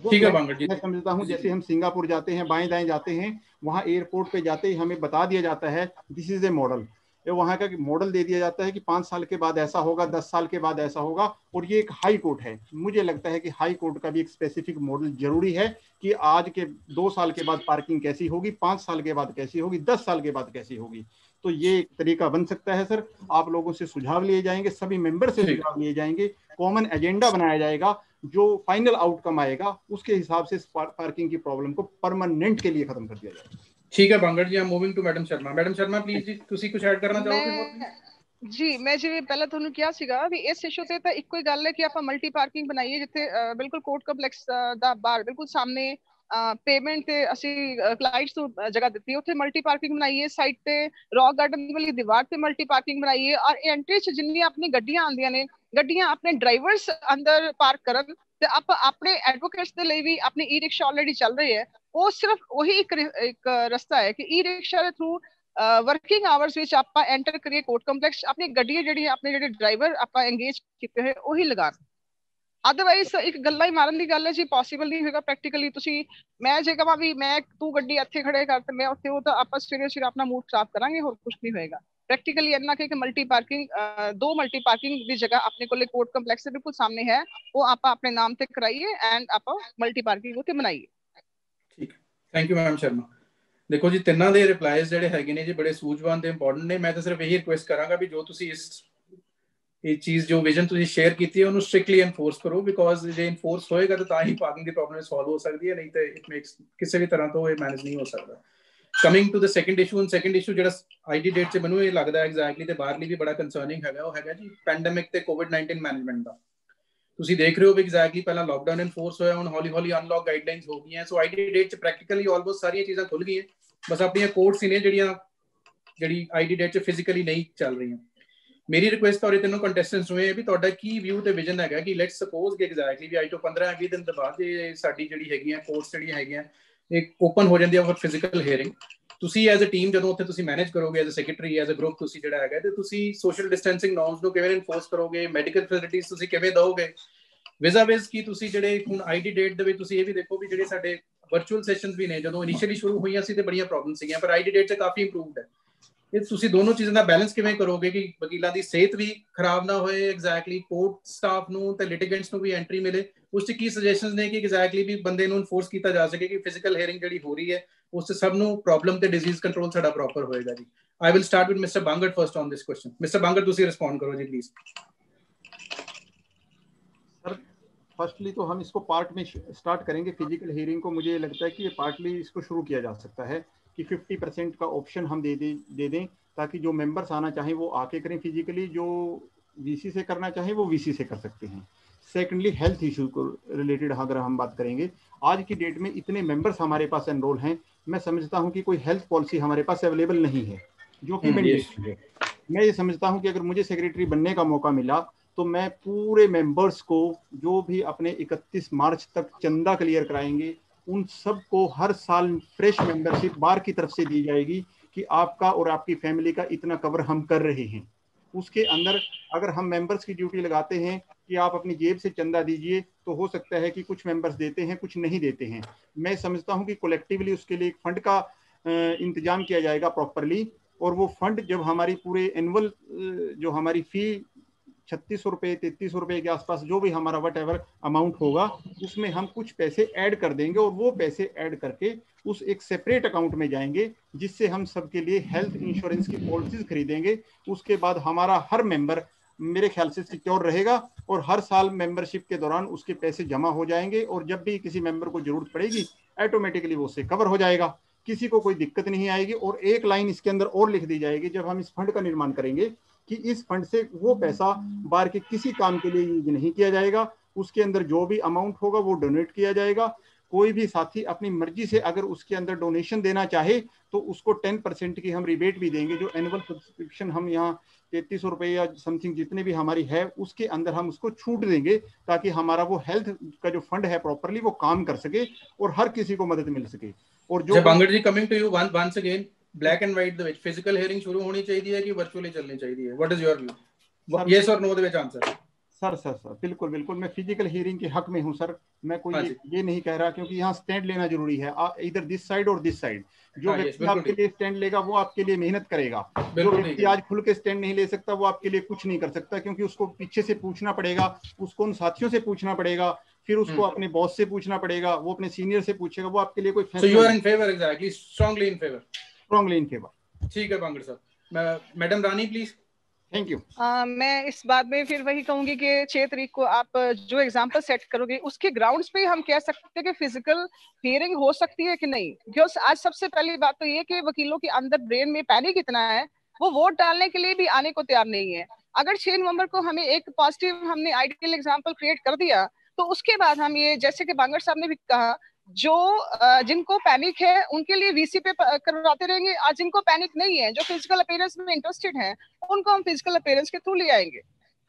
ठीक है बांगड़ जी, मैं समझता हूँ जैसे हम सिंगापुर जाते हैं, बाएं दाएं जाते हैं, वहाँ एयरपोर्ट पे जाते ही हमें बता दिया जाता है दिस इज ए मॉडल, वहाँ का मॉडल दे दिया जाता है कि 5 साल के बाद ऐसा होगा, 10 साल के बाद ऐसा होगा। और ये एक हाई कोर्ट है, मुझे लगता है कि हाई कोर्ट का भी एक स्पेसिफिक मॉडल जरूरी है कि आज के 2 साल के बाद पार्किंग कैसी होगी, 5 साल के बाद कैसी होगी, 10 साल के बाद कैसी होगी। तो ये एक तरीका बन सकता है सर। आप लोगों से सुझाव लिए जाएंगे, सभी मेंबर से सुझाव लिए जाएंगे, कॉमन एजेंडा बनाया जाएगा, जो फाइनल आउटकम आएगा उसके हिसाब से पार्किंग की प्रॉब्लम को परमानेंट के लिए खत्म कर दिया जाएगा। ठीक है Bangar ji, I am moving to madam Sharma. Madam Sharma please ਜੀ ਤੁਸੀਂ ਕੁਝ ਐਡ ਕਰਨਾ ਚਾਹੋਗੇ? जी मैं जिਵੇਂ ਪਹਿਲਾਂ ਤੁਹਾਨੂੰ ਕਿਹਾ ਸੀਗਾ ਵੀ ਇਸ ਇਸ਼ੂ ਤੇ ਤਾਂ ਇੱਕੋ ਹੀ ਗੱਲ ਹੈ ਕਿ ਆਪਾਂ ਮਲਟੀ ਪਾਰਕਿੰਗ ਬਣਾਈਏ, ਜਿੱਥੇ ਬਿਲਕੁਲ ਕੋਰਟ ਕੰਪਲੈਕਸ ਦਾ ਬਾਹਰ ਬਿਲਕੁਲ ਸਾਹਮਣੇ पेमेंट ਤੇ ਅਸੀਂ ਕਲਾइंट्स ਨੂੰ ਜਗ੍ਹਾ ਦਿੱਤੀ, ਉੱਥੇ ਮਲਟੀ ਪਾਰਕਿੰਗ ਬਣਾਈਏ। ਸਾਈਡ ਤੇ ਰੌਕ ਗਾਰਡਨ ਵਾਲੀ ਦੀਵਾਰ ਤੇ ਮਲਟੀ ਪਾਰਕਿੰਗ ਬਣਾਈਏ, ਔਰ ਐਂਟਰੀ ਚ ਜਿੰਨੀਆਂ ਆਪਣੀ ਗੱਡੀਆਂ ਆਉਂਦੀਆਂ ਨੇ, ਗੱਡੀਆਂ ਆਪਣੇ ਡਰਾਈਵਰਸ ਅੰਦਰ ਪਾਰਕ ਕਰਨ, ਤੇ ਆਪਾਂ ਆਪਣੇ ਐਡਵੋਕੇਟਸ ਦੇ ਲਈ ਵੀ ਆਪਣੀ ਈ ਰਿਕਸ਼ਾ ਆਲਰੇਡੀ ਚੱਲ ਰਹੀ ਹੈ। ਉਹ ਸਿਰਫ ਉਹੀ ਇੱਕ ਰਸਤਾ ਹੈ ਕਿ ਈ ਰਿਕਸ਼ਾ ਦੇ ਥਰੂ वर्किंग आवर्स ਵਿੱਚ ਆਪਾਂ ਐਂਟਰ ਕਰੀਏ ਕੋਰਟ ਕੰਪਲੈਕਸ, ਆਪਣੀ ਗੱਡੀਆਂ ਜਿਹੜੀਆਂ ਆਪਣੇ ਜਿਹੜੇ ਡਰਾਈਵਰ ਆਪਾਂ ਇੰਗੇਜ ਕੀਤੇ ਹੋਏ ਉਹੀ ਲਗਾਣ। ਅਦਰਵਾਈਜ਼ ਇੱਕ ਗੱਲਾਂ ਹੀ ਮਾਰਨ ਦੀ ਗੱਲ ਹੈ ਜੀ, ਪੋਸੀਬਲ ਨਹੀਂ ਹੋਏਗਾ ਪ੍ਰੈਕਟੀਕਲੀ। ਤੁਸੀਂ ਮੈਂ ਜੇ ਕਹਾਂ ਵੀ ਮੈਂ ਤੂੰ ਗੱਡੀ ਇੱਥੇ ਖੜੇ ਕਰ ਤੇ ਮੈਂ ਉੱਥੇ, ਉਹ ਤਾਂ ਆਪਾਂ ਸਵੇਰੇ ਆਪਣਾ ਮੂਡ ਖਰਾਬ ਕਰਾਂਗੇ, ਹੋਰ ਕੁਝ ਨਹੀਂ ਹੋਏਗਾ। ਪ੍ਰੈਕਟੀਕਲੀ ਇੰਨਾ ਕਿ ਮਲਟੀ ਪਾਰਕਿੰਗ, 2 ਮਲਟੀ ਪਾਰਕਿੰਗ ਦੀ ਜਗ੍ਹਾ ਆਪਣੇ ਕੋਲੇ ਕੋਰਟ ਕੰਪਲੈਕਸ ਦੇ ਬਿਲਕੁਲ ਸਾਹਮਣੇ ਹੈ, ਉਹ ਆਪਾਂ ਆਪਣੇ ਨਾਮ ਤੇ ਕਰਾਈਏ ਐਂਡ ਆਪਾਂ ਮਲਟੀ ਪਾਰਕਿੰਗ ਉੱਥੇ ਬਣਾਈਏ। ਠੀਕ ਹੈ, ਥੈਂਕ ਯੂ ਮੈਮ ਸ਼ਰਮਾ। ਦੇਖੋ ਜੀ, ਤਿੰਨਾਂ ਦੇ ਰਿਪਲਾਈਜ਼ ਜਿਹੜੇ ਹੈਗੇ ਨੇ ਜੀ ਬੜੇ ਸੂਝਵਾਨ ਤੇ ਇੰਪੋਰਟੈਂਟ ਨੇ। ਮੈਂ ਤਾਂ ਸਿਰਫ ਇਹੀ ਰਿਕੁਐਸਟ ਕਰਾਂਗਾ ਵੀ ਜੋ ਤੁਸੀਂ ਇਹ ਚੀਜ਼, ਜੋ ਵਿਜ਼ਨ ਤੁਸੀਂ ਸ਼ੇਅਰ ਕੀਤੀ ਹੈ, ਉਹਨੂੰ ਸਟ੍ਰਿਕਟਲੀ ਐਨਫੋਰਸ ਕਰੋ, ਬਿਕੋਜ਼ ਜੇ ਐਨਫੋਰਸ ਹੋਏਗਾ ਤਾਂ ਹੀ ਪਾਰਕਿੰਗ ਦੀ ਪ੍ਰੋਬਲਮ ਸੋਲਵ ਹੋ ਸਕਦੀ ਹੈ, ਨਹੀਂ ਤਾਂ ਇਟ ਮੇਕਸ ਕਿਸੇ ਵੀ ਤਰ੍ਹਾਂ ਤੋਂ ਇਹ ਮੈਨੇਜ ਨਹੀਂ ਹੋ ਸਕਦਾ। Coming to the second issue, second issue ਜਿਹੜਾ ਅੱਜ ਦੀ ਡੇਟ 'ਚ ਮੈਨੂੰ ਇਹ ਲੱਗਦਾ ਐਗਜ਼ੈਕਟਲੀ ਤੇ ਬਾਹਰਲੀ ਵੀ ਬੜਾ ਕੰਸਰਨਿੰਗ ਹੈਗਾ, ਉਹ ਹੈਗਾ ਜੀ ਪੈਂਡੇਮਿਕ ਤੇ ਕੋਵਿਡ-19 ਮੈਨੇਜਮੈਂਟ ਦਾ। ਤੁਸੀਂ ਦੇਖ ਰਹੇ ਹੋ ਵੀ ਐਗਜ਼ੈਕਟਲੀ ਪਹਿਲਾਂ ਲਾਕਡਾਊਨ ਐਨਫੋਰਸ ਹੋਇਆ, ਹੁਣ ਹੌਲੀ ਹੌਲੀ ਅਨਲੌਕ ਗਾਈਡਲਾਈਨਸ ਹੋ ਗਈਆਂ। ਸੋ ਅੱਜ ਦੀ ਡੇਟ 'ਚ ਪ੍ਰੈਕਟੀਕਲੀ ਆਲਮੋਸਟ ਸਾਰੀਆਂ ਚੀਜ਼ਾਂ ਖੁੱਲ ਗਈਆਂ, ਬਸ ਆਪਣੀਆਂ ਕੋਰਟਸ ਹੀ ਨੇ ਜਿਹੜੀ ਅੱਜ ਦੀ ਡੇਟ 'ਚ ਫਿਜ਼ੀਕਲੀ ਨਹੀਂ ਚੱਲ ਰਹੀਆਂ। ਮੇਰੀ ਰਿਕੁਐਸਟ ਤੁਹਾਡੇ ਤਿੰਨੋਂ ਕੰਟੈਸਟੈਂਟਸ ਨੂੰ ਹੈ ਵੀ ਤੁਹਾਡਾ ਕੀ ਵਿਊ ਤੇ ਵਿਜ਼ਨ ਹੈਗਾ ਕਿ ਲੈਟਸ ਸਪੋਜ਼ ਕਿ ਐਗਜ਼ੈਕਟਲੀ ਵੀ ਅੱਜ ਤੋਂ 15-20 ਦਿਨ ਤੋਂ ਬਾਅਦ ਇਹ ਸਾਡੀ ਜਿਹੜੀ ਹੈਗੀਆਂ ਕੋਰਟਸ ਜਿਹੜੀਆਂ ਹੈਗੀਆਂ ਇਹ ਓਪਨ ਹੋ ਜਾਂਦੀਆਂ ਫॉर ਫਿਜ਼ੀਕਲ ਹੀਅਰਿੰਗ। ਤੁਸੀਂ ਐਜ਼ ਅ ਟੀਮ ਜਦੋਂ ਉੱਥੇ ਤੁਸੀਂ ਮੈਨੇਜ ਕਰੋਗੇ, as a secretary, as a group, ਤੁਸੀਂ ਜਿਹੜਾ ਹੈਗਾ ਤੇ ਤੁਸੀਂ ਸੋਸ਼ਲ ਡਿਸਟੈਂਸਿੰਗ ਨੋਰਮਸ ਨੂੰ ਕਿਵੇਂ ਇਨਫੋਰਸ ਕਰੋਗੇ, ਮੈਡੀਕਲ ਫੈਸਿਲਿਟੀਜ਼ ਤੁਸੀਂ ਕਿਵੇਂ ਦਿਓਗੇ, ਵਿਜ਼ਾ-ਵਿਜ਼ ਕੀ ਤੁਸੀਂ ਜਿਹੜੇ ਹੁਣ ਅੱਜ ਦੀ ਡੇਟ ਦੇ ਵਿੱਚ ਤੁਸੀਂ ਇਹ ਵੀ ਦੇਖੋ ਵੀ ਜਿਹੜੇ ਸਾਡੇ ਵਰਚੁਅਲ ਸੈਸ਼ਨਸ ਵੀ ਨੇ, ਜਦੋਂ ਇਨੀਸ਼ੀਅਲੀ ਸ਼ੁਰੂ ਹੋਈਆਂ ਸੀ ਤੇ ਬੜੀਆਂ ਪ੍ਰੋਬਲਮ ਸੀਗੀਆਂ, ਪਰ ਅੱਜ ਦੀ ਡੇਟ 'ਚ ਕਾਫੀ ਇੰਪਰੂਵਡ ਹੈ। ਇਹ ਤੁਸੀਂ ਦੋਨੋਂ ਚੀਜ਼ਾਂ ਦਾ ਬੈਲੈਂਸ ਕਿਵੇਂ ਕਰੋਗੇ ਕਿ ਵਕੀਲਾਂ ਦੀ ਸਿਹਤ ਵੀ ਖਰਾਬ ਨਾ ਹੋਏ, ਐਗਜ਼ੈਕਟਲੀ ਕੋਰਟ ਸਟਾਫ ਨੂੰ ਤੇ ਲਿਟੀਗੈਂਟਸ ਨੂੰ ਵੀ ਐਂਟਰੀ ਮਿਲੇ, ਉਸ 'ਚ ਕੀ ਸੁਜੈਸ਼ਨਸ ਨੇ ਕਿ ਐਗਜ਼ੈਕਟਲੀ ਵੀ ਬੰਦੇ ਨੂੰ ਇਨਫੋਰਸ ਕੀਤਾ ਜਾ ਸਕੇ ਕਿ ਫਿਜ਼ੀਕਲ ਹੀਅਰਿੰਗ ਜਿਹੜੀ ਹੋ ਰਹੀ ਹੈ ਉਸ 'ਚ ਸਭ ਨੂੰ ਪ੍ਰੋਬਲਮ ਤੇ ਡਿਜ਼ੀਜ਼ ਕੰਟਰੋਲ ਸਾਡਾ ਪ੍ਰੋਪਰ ਹੋਏਗਾ ਜੀ। I will start with mister Bangar first on this question. Mister Bangar ਤੁਸੀਂ ਰਿਸਪੌਂਡ ਕਰੋ जी प्लीज। सर फर्स्टली तो हम इसको पार्ट में स्टार्ट करेंगे फिजिकल हियरिंग को। मुझे लगता है कि ये पार्टली इसको शुरू किया जा सकता है कि 50% का ऑप्शन हम दे दें ताकि जो मेंबर्स आना चाहें वो आके करें फिजिकली, जो वीसी से करना चाहें वो वीसी से कर सकते हैं। सेकेंडली हेल्थ इशू को रिलेटेड अगर हम बात करेंगे, आज की डेट में इतने मेंबर्स हमारे पास एनरोल हैं, मैं समझता हूं कि कोई हेल्थ पॉलिसी हमारे पास अवेलेबल नहीं है जो कि मैंडेटरी है। मैं ये समझता हूं कि अगर मुझे सेक्रेटरी बनने का मौका मिला तो मैं पूरे मेंबर्स को जो भी अपने 31 मार्च तक चंदा क्लियर कराएंगे उन सबको हर साल फ्रेश मेंबरशिप बार की तरफ से दी जाएगी कि आपका और आपकी फैमिली का इतना कवर हम कर रहे हैं। उसके अंदर अगर हम मेंबर्स की ड्यूटी लगाते हैं कि आप अपनी जेब से चंदा दीजिए, तो हो सकता है कि कुछ मेंबर्स देते हैं, कुछ नहीं देते हैं। मैं समझता हूं कि कलेक्टिवली उसके लिए एक फंड का इंतजाम किया जाएगा प्रॉपरली, और वो फंड जब हमारी पूरे एनुअल जो हमारी फी 3600 रुपये 3300 रुपये के आसपास जो भी हमारा वट एवर अमाउंट होगा उसमें हम कुछ पैसे ऐड कर देंगे, और वो पैसे ऐड करके उस एक सेपरेट अकाउंट में जाएंगे जिससे हम सबके लिए हेल्थ इंश्योरेंस की पॉलिसीज खरीदेंगे। उसके बाद हमारा हर मेंबर मेरे ख्याल से सिक्योर रहेगा और हर साल मेंबरशिप के दौरान उसके पैसे जमा हो जाएंगे और जब भी किसी मेंबर को जरूरत पड़ेगी ऑटोमेटिकली वो उससे कवर हो जाएगा, किसी को कोई दिक्कत नहीं आएगी। और एक लाइन इसके अंदर और लिख दी जाएगी जब हम इस फंड का निर्माण करेंगे कि इस फंड से वो पैसा बाहर के किसी काम के लिए यूज नहीं किया जाएगा, उसके अंदर जो भी अमाउंट होगा वो डोनेट किया जाएगा। कोई भी साथी अपनी मर्जी से अगर उसके अंदर डोनेशन देना चाहे तो उसको 10% की हम रिबेट भी देंगे। जो एनुअल सब्सक्रिप्शन हम यहाँ 3300 रुपये या समथिंग जितने भी हमारी है उसके अंदर हम उसको छूट देंगे ताकि हमारा वो हेल्थ का जो फंड है प्रॉपरली वो काम कर सके और हर किसी को मदद मिल सके। और जो Bangar ji, coming to you once again, black and white ਦੇ ਵਿੱਚ फिजिकल हियरिंग शुरू होनी चाहिए है कि वर्चुअली चलनी चाहिए है? What is your view? Yes और नो ਦੇ ਵਿੱਚ आंसर। सर बिल्कुल बिल्कुल मैं फिजिकल हियरिंग के हक में हूं सर। मैं कोई ये नहीं कह रहा क्योंकि यहाँ स्टैंड लेना जरूरी है, इधर दिस साइड और दिस साइड। जो व्यक्ति आपके लिए स्टैंड लेगा वो आपके लिए मेहनत करेगा। जो व्यक्ति आज खुल के स्टैंड नहीं ले सकता वो आपके लिए कुछ नहीं कर सकता क्योंकि उसको पीछे से पूछना पड़ेगा, उसको उन साथियों से पूछना पड़ेगा, फिर उसको अपने बॉस से पूछना पड़ेगा, वो अपने सीनियर से पूछेगा। वो आपके लिए कोई फैसला। So you are in favor, exactly, strongly in favor. Strongly in favor. ठीक है बांगड़ साहब। Madam Rani please. Thank you. मैं इस बात में फिर वही कहूंगी कि 6 तारीख को आप जो एग्जांपल सेट करोगे उसके ग्राउंड्स पे हम कह सकते हैं कि फिजिकल हियरिंग हो सकती है कि नहीं। बिकॉज आज सबसे पहली बात तो ये कि वकीलों के अंदर ब्रेन में पैनिक इतना है, वो वोट डालने के लिए भी आने को तैयार नहीं है। अगर 6 नवंबर को हमें एक पॉजिटिव हमने आइडियल एग्जाम्पल क्रिएट कर दिया तो उसके बाद हम ये, जैसे कि बांगड़ साहब ने भी कहा, जो जिनको पैनिक है उनके लिए वीसी पे करवाते रहेंगे। आज जिनको पैनिक नहीं है, जो फिजिकल अपीयरेंस में इंटरेस्टेड हैं, उनको हम फिजिकल अपीयरेंस के थ्रू ले आएंगे।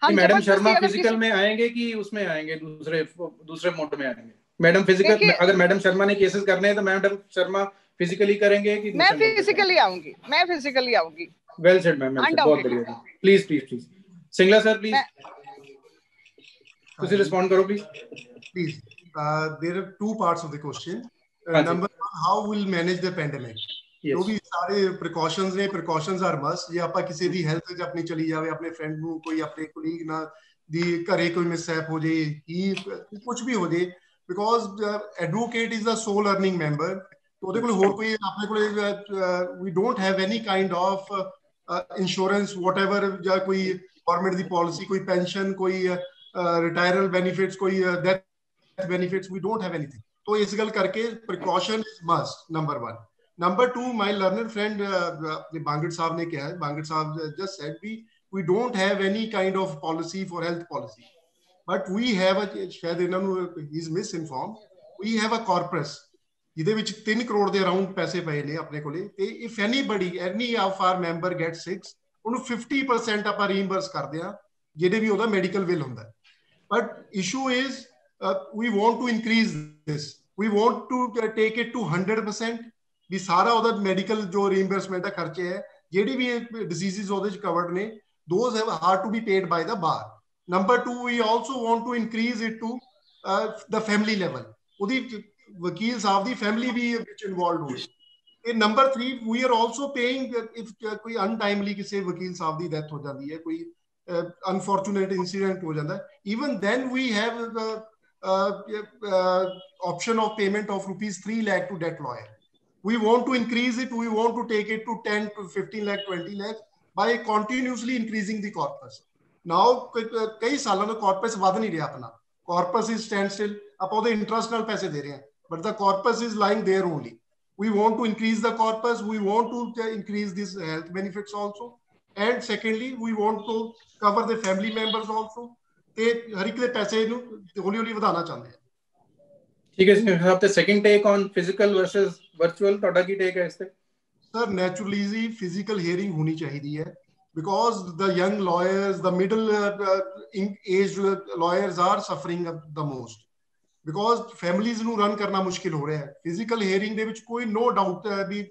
हम मैडम शर्मा फिजिकल में आएंगे कि उसमें आएंगे, दूसरे मोड में आएंगे? मैडम फिजिकल, अगर मैडम शर्मा ने केसेस करने हैं तो मैडम शर्मा फिजिकली करेंगे कि मैं फिजिकली आऊंगी? मैं फिजिकली आऊंगी। वेल सेड मैम, बहुत बढ़िया। Please please please Singla sir please ਤੁਸੀਂ respond करो please. There are two parts of the question. Number one, how we'll manage the pandemic? जो भी सारे precautions ने, precautions are must। ਜੇ ਆਪਾਂ ਕਿਸੇ ਦੀ health ਵਿੱਚ ਆਪਣੀ ਚਲੀ ਜਾਵੇ, ਆਪਣੇ friend ਨੂੰ ਕੋਈ ਆਪਣੇ colleague ਨਾਲ ਦੀ ਘਰੇ ਕੋਈ mishap ਹੋ ਜੇ, ਕੁਝ ਵੀ ਹੋ ਜੇ, because advocate is the sole earning member। ਉਹਦੇ ਕੋਲ ਹੋਰ ਕੋਈ ਆਪਣੇ ਕੋਲ we don't have any kind of insurance whatever, ਜਾਂ ਕੋਈ government ਦੀ policy, ਕੋਈ pension, ਕੋਈ रिटायरल बेनिफिट्स, कोई death benefits, we don't have anything. तो इस गल करके precaution is must, number 1। Number 2, my learner friend Bangar साहब ने कहा है, बांगड़ साहब just said we don't have any kind of policy for health policy, but we have शायद इन्होंने he is misinform, we have a corpus ਜਿਹਦੇ ਵਿੱਚ 3 ਕਰੋੜ ਦੇ ਅਰਾਊਂਡ ਪੈਸੇ ਪਏ ਨੇ ਆਪਣੇ ਕੋਲੇ। ਤੇ if anybody, any of R member get 6, ਉਹਨੂੰ 50% ਆਪਾਂ ਰੀਇੰਬਰਸ ਕਰਦੇ ਆ ਜਿਹੜੇ ਵੀ ਉਹਦਾ ਮੈਡੀਕਲ ਬਿੱਲ ਹੁੰਦਾ। But issue is we want to increase this. We want to take it to 100%. भी सारा ਉਹਦਾ medical जो reimbursement ਦਾ ਖਰਚੇ ਹੈ, ਜਿਹੜੀ ਵੀ diseases ਉਹਦੇ ਚ covered ਨੇ, those have to be paid by the bar. Number 2, we also want to increase it to the family level. ਉਹਦੀ ਵਕੀਲ ਸਾਹਿਬ ਦੀ family ਵੀ ਵਿੱਚ involved ਹੋਵੇ। ਤੇ number 3, we are also paying if ਕੋਈ untimely ਕਿਸੇ ਵਕੀਲ ਸਾਹਿਬ ਦੀ death ਹੋ ਜਾਂਦੀ ਹੈ, ਕੋਈ unfortunate incident हो जाता है, even then we have the option of payment of ₹3 lakh to debt lawyer. We want to increase it, we want to take it to 10 to 15 lakh, 20 lakh by continuously increasing the corpus. Now कई सालों में corpus वध नहीं रहा अपना, corpus is standstill, आप ਉਹਦੇ interest ਨਾਲ ਪੈਸੇ ਦੇ ਰਹੇ हैं, but the corpus is lying there only. We want to increase the corpus, we want to increase this health benefits also. And secondly, we want to cover the family members also. ਤੇ ਹਰ ਇੱਕ ਦੇ ਪੈਸੇ ਨੂੰ ਹੌਲੀ ਹੌਲੀ ਵਧਾਉਣਾ ਚਾਹੁੰਦੇ ਹਾਂ। ਠੀਕ ਹੈ ਸਿੰਘ ਸਾਹਿਬ, ਤੇ second take on physical versus virtual, ਤੁਹਾਡਾ ਕੀ ਟੇਕ ਹੈ ਇਸ ਤੇ? ਸਰ ਨੈਚੁਰਲੀ ਜੀ ਫਿਜ਼ੀਕਲ ਹੀਅਰਿੰਗ ਹੋਣੀ ਚਾਹੀਦੀ ਹੈ, because the young lawyers, the middle age lawyers are suffering the most, because families ਨੂੰ ਰਨ ਕਰਨਾ ਮੁਸ਼ਕਿਲ ਹੋ ਰਿਹਾ ਹੈ। ਫਿਜ਼ੀਕਲ ਹੀਅਰਿੰਗ ਦੇ ਵਿੱਚ ਕੋਈ ਨੋ ਡਾਊਟ ਵੀ,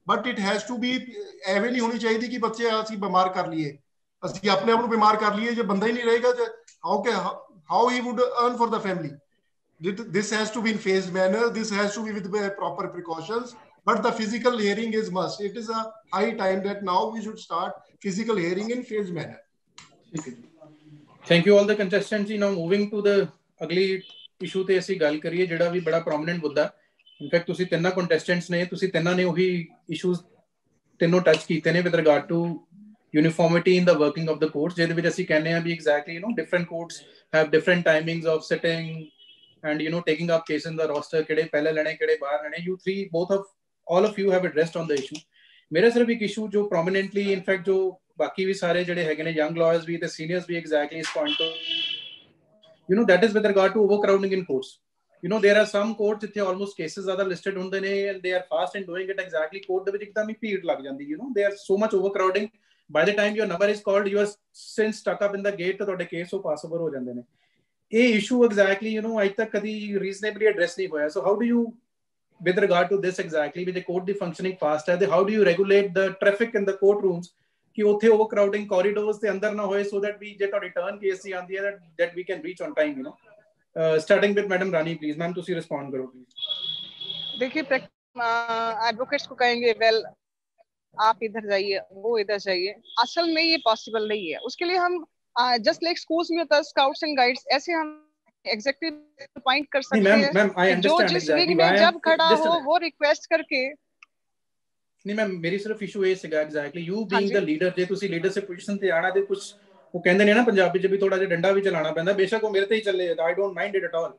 but it has to be ਐਵੇਂ ਨਹੀਂ ਹੋਣੀ ਚਾਹੀਦੀ ਕਿ ਬੱਚੇ ਅਸੀਂ ਬਿਮਾਰ ਕਰ ਲਈਏ, ਅਸੀਂ ਆਪਣੇ ਆਪ ਨੂੰ ਬਿਮਾਰ ਕਰ ਲਈਏ, ਜੇ ਬੰਦਾ ਹੀ ਨਹੀਂ ਰਹੇਗਾ how he would earn for the family. This has to be in phased manner, this has to be with proper precautions, but the physical hearing is must. It is a high time that now we should start physical hearing in phased manner. Thank you all the contestants. Now moving to the ਅਗਲੀ issue ਤੇ ਅਸੀਂ ਗੱਲ ਕਰੀਏ ਜਿਹੜਾ ਵੀ ਬੜਾ prominent ਮੁੱਦਾ। In fact ਤੁਸੀਂ ਤਿੰਨਾਂ ਕੰਟੈਸਟੈਂਟਸ ਨੇ, ਤੁਸੀਂ ਤਿੰਨਾਂ ਨੇ ਉਹੀ ਇਸ਼ੂਜ਼ ਤਿੰਨੋਂ ਟੱਚ ਕੀਤੇ ਨੇ with regard to uniformity in the working of the courts, ਜਿਹਦੇ ਵਿੱਚ ਅਸੀਂ ਕਹਿੰਦੇ ਹਾਂ ਵੀ exactly different courts have different timings of sitting and taking up cases in the roster, ਕਿਹੜੇ ਪਹਿਲੇ ਲੈਣੇ ਕਿਹੜੇ ਬਾਹਰ ਲੈਣੇ. You three, all of you have addressed on the issue. ਮੇਰਾ ਸਿਰਫ ਇੱਕ issue ਜੋ prominently in fact ਜੋ ਬਾਕੀ ਵੀ ਸਾਰੇ ਜਿਹੜੇ ਹੈਗੇ ਨੇ young lawyers ਵੀ ਤੇ seniors ਵੀ exactly ਇਸ point ਤੋਂ that is with regard to overcrowding in courts. There are some courts ਜਿੱਥੇ almost cases ਜ਼ਿਆਦਾ listed ਹੁੰਦੇ ਨੇ and they are fast in doing it. Exactly court ਦੇ ਵਿੱਚ ਇੱਕਦਮ ਹੀ ਭੀੜ ਲੱਗ ਜਾਂਦੀ. There are so much overcrowding. By the time your number is called, you are since stuck up in the gate ਤੇ ਤੁਹਾਡੇ case ਉਹ pass over ਹੋ ਜਾਂਦੇ ਨੇ. ਇਹ issue exactly ਅੱਜ ਤੱਕ ਕਦੀ reasonably address ਨਹੀਂ ਹੋਇਆ. So how do you, with regard to this exactly, with the court the functioning fast ਹੈ, how do you regulate the traffic in the courtrooms ਕਿ ਉੱਥੇ overcrowding corridors ਦੇ ਅੰਦਰ ਨਾ ਹੋਏ so that we ਜੇ ਤੁਹਾਡੀ turn case ਹੀ ਆਉਂਦੀ ਹੈ that we can reach on time. Starting with Madam Rani, please. Ma'am, तुसी respond करो, please. देखिए, एडवोकेट्स को कहेंगे वेल आप इधर जाइए, वो इधर जाइए. असल में ये पॉसिबल नहीं है. उसके लिए हम जस्ट लाइक स्कूल्स में होता है स्काउट्स एंड गाइड्स, ऐसे हम एग्जेक्टिव अपॉइंट कर सकते हैं जो जिस विंग में जब खड़ा हो वो रिक्वेस्ट करके. नहीं मैम, मेरी सिर्फ इशू ये सीगा exactly you being the leader, जे तुसी लीडरशिप पोजीशन ते आना ते कुछ ਉਹ ਕਹਿੰਦੇ ਨੇ ਨਾ ਪੰਜਾਬੀ ਚ ਵੀ ਥੋੜਾ ਜਿਹਾ ਡੰਡਾ ਵੀ ਚਲਾਉਣਾ ਪੈਂਦਾ. ਬੇਸ਼ੱਕ ਉਹ ਮੇਰੇ ਤੇ ਹੀ ਚੱਲੇ, I don't mind it at all,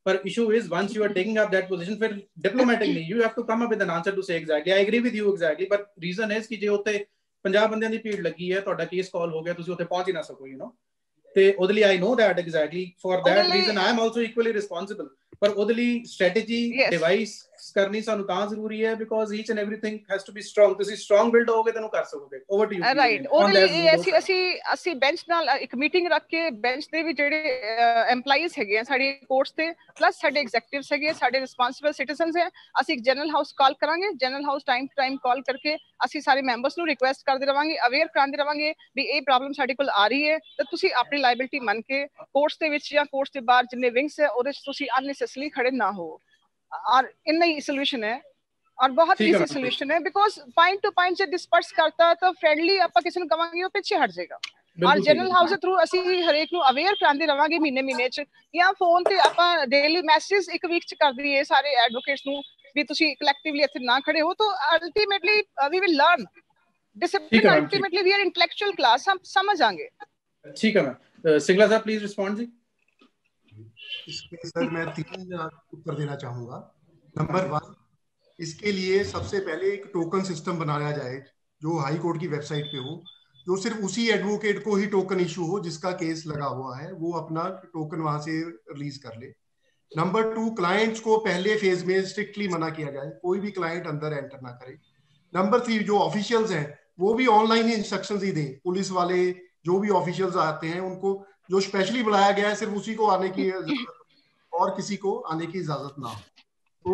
but issue is once you are taking up that position, ਫਿਰ diplomatically you have to come up with an answer to say exactly I agree with you exactly, but reason is ਕਿ ਜੇ ਉੱਤੇ 50 ਬੰਦਿਆਂ ਦੀ ਭੀੜ ਲੱਗੀ ਹੈ, ਤੁਹਾਡਾ case ਕਾਲ ਹੋ ਗਿਆ, ਤੁਸੀਂ ਉੱਥੇ ਪਹੁੰਚ ਹੀ ਨਾ ਸਕੋ. ਤੇ ਉਹਦੇ ਲਈ I know that exactly, for that reason I am also equally responsible, ਪਰ ਉਹਦੇ ਲਈ strategy device ਕਰਨੀ ਸਾਨੂੰ ਤਾਂ ਜ਼ਰੂਰੀ ਹੈ because each and everything has to be strong. ਤੁਸੀਂ strong build ਹੋਗੇ ਤੈਨੂੰ ਕਰ ਸਕੋਗੇ. over to you. right, ਉਹਦੇ ਲਈ ਅਸੀਂ ਬੈਂਚ ਨਾਲ ਇੱਕ ਮੀਟਿੰਗ ਰੱਖ ਕੇ ਬੈਂਚ ਦੇ ਵੀ ਜਿਹੜੇ EMPLOYEES ਹੈਗੇ ਆ ਸਾਡੇ ਕੋਰਟਸ ਤੇ ਪਲੱਸ ਸਾਡੇ ਐਗਜ਼ੈਕਟਿਵਸ ਹੈਗੇ, ਸਾਡੇ ਰਿਸਪੌਂਸਿਬਲ ਸਿਟੀਜ਼ਨਸ ਹੈ, ਅਸੀਂ ਇੱਕ ਜਨਰਲ ਹਾਊਸ ਕਾਲ ਕਰਾਂਗੇ. General house time to time call ਕਰਕੇ ਅਸੀਂ ਸਾਰੇ ਮੈਂਬਰਸ ਨੂੰ ਰਿਕੁਐਸਟ ਕਰਦੇ ਰਵਾਂਗੇ, ਅਵੇਅਰ ਕਰਾਉਂਦੇ ਰਵਾਂਗੇ ਵੀ ਇਹ ਪ੍ਰੋਬਲਮ ਸਾਡੇ ਕੋਲ ਆ ਰਹੀ ਹੈ ਤੇ ਤੁਸੀਂ ਆਪਣੀ ਲਾਇਬਿਲਿਟੀ ਮੰਨ ਕੇ ਕੋਰਟਸ ਦੇ ਵਿੱਚ ਜਾਂ ਕੋਰਟਸ ਦੇ ਬਾਹਰ ਜਿੰਨੇ ਵਿੰਗਸ ਹੈ ਉਹਦੇ 'ਚ ਤੁਸੀਂ ਅਨਨੈਸੈਸਰੀ ਖੜੇ ਨਾ ਹੋ. और इतना ही सोल्यूशन है और बहुत इजी सोल्यूशन है बिकॉज पॉइंट टू पॉइंट से डिस्पर्स करता है तो फ्रेंडली आपा किसी ਨੂੰ ਕਵਾਂਗੇ ਉਹ ਪਿੱਛੇ ਹਟ ਜਾਏਗਾ. ਔਰ ਜਨਰਲ ਹਾਊਸ ਦੇ ਥਰੂ ਅਸੀਂ ਹਰੇਕ ਨੂੰ ਅਵੇਅਰ ਕਰਾਉਂਦੇ ਰਵਾਂਗੇ ਮਹੀਨੇ ਚ ਜਾਂ ਫੋਨ ਤੇ ਆਪਾਂ ਡੇਲੀ ਮੈਸੇਜ ਇੱਕ ਵੀਕ ਚ ਕਰ ਦਈਏ ਸਾਰੇ ਐਡਵੋਕੇਟਸ ਨੂੰ ਵੀ ਤੁਸੀਂ ਕਲੈਕਟਿਵਲੀ ਇੱਥੇ ਨਾ ਖੜੇ ਹੋ. तो ultimately we will learn discipline. Ultimately we are intellectual class, हम समझ आएंगे. ठीक है मैम. सिंगला साहब प्लीज रिस्पॉन्ड जी. इसके सर मैं 3 उत्तर देना चाहूंगा. नंबर 1, इसके लिए सबसे पहले एक टोकन सिस्टम बनाया जाए जो हाई कोर्ट की वेबसाइट पे हो, जो सिर्फ उसी एडवोकेट को ही टोकन इशू हो जिसका केस लगा हुआ है, वो अपना टोकन वहां से रिलीज कर ले. नंबर 2, क्लाइंट्स को पहले फेज में स्ट्रिक्टली मना किया जाए, कोई भी क्लाइंट अंदर एंटर ना करे. नंबर 3, जो ऑफिशियल्स हैं वो भी ऑनलाइन ही इंस्ट्रक्शंस ही दें. पुलिस वाले जो भी ऑफिशियल्स आते हैं उनको जो स्पेशली बुलाया गया है सिर्फ उसी को आने की और किसी को आने की इजाजत ना हो. तो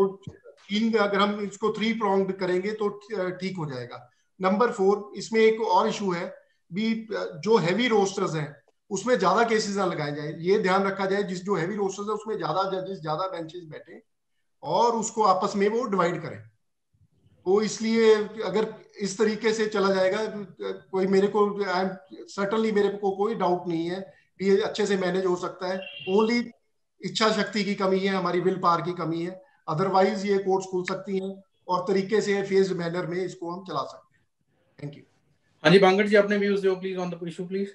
3, अगर हम इसको 3 pronged करेंगे तो ठीक हो जाएगा. नंबर 4, इसमें एक और इशू है भी, जो हैवी रोस्टर्स हैं उसमें ज्यादा केसेस ना लगाए जाए. ये ध्यान रखा जाए जिस जो हैवी रोस्टर्स है उसमें ज्यादा जजेस, ज्यादा बेंचेस बैठे और उसको आपस में वो डिवाइड करें. तो इसलिए अगर इस तरीके से चला जाएगा, कोई मेरे को सर्टनली मेरे को कोई डाउट नहीं है ये अच्छे से मैनेज हो सकता है. ओनली इच्छा शक्ति की कमी है, हमारी विल पावर की कमी है. अदरवाइज ये कोर्ट्स खुल सकती हैं और तरीके से फेज्ड मैनर में इसको हम चला सकते हैं. Thank you. हाँ जी, बांगड़ जी अपने व्यूज दो please on the issue please.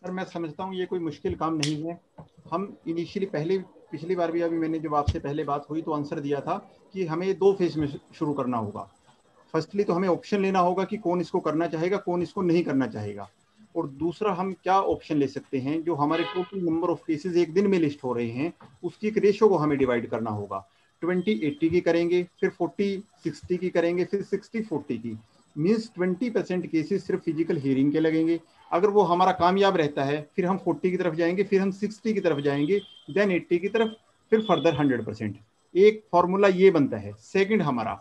Sir मैं समझता हूँ ये कोई मुश्किल काम नहीं है. हम इनिशियली पिछली बार भी अभी मैंने जब आपसे पहले बात हुई तो आंसर दिया था कि हमें 2 फेज में शुरू करना होगा. फर्स्टली तो हमें ऑप्शन लेना होगा कि कौन इसको करना चाहेगा, कौन इसको नहीं करना चाहेगा. और दूसरा हम क्या ऑप्शन ले सकते हैं, जो हमारे टोटल नंबर ऑफ केसेस एक दिन में लिस्ट हो रहे हैं उसकी एक रेशो को हमें डिवाइड करना होगा. 20-80 की करेंगे, फिर 40-60 की करेंगे, फिर 60-40 की. मीन्स 20% केसेस सिर्फ फिजिकल हियरिंग के लगेंगे. अगर वो हमारा कामयाब रहता है फिर हम 40 की तरफ जाएंगे, फिर हम 60 की तरफ जाएंगे, देन 80 की तरफ, फिर फर्दर 100%. एक फॉर्मूला ये बनता है. सेकंड, हमारा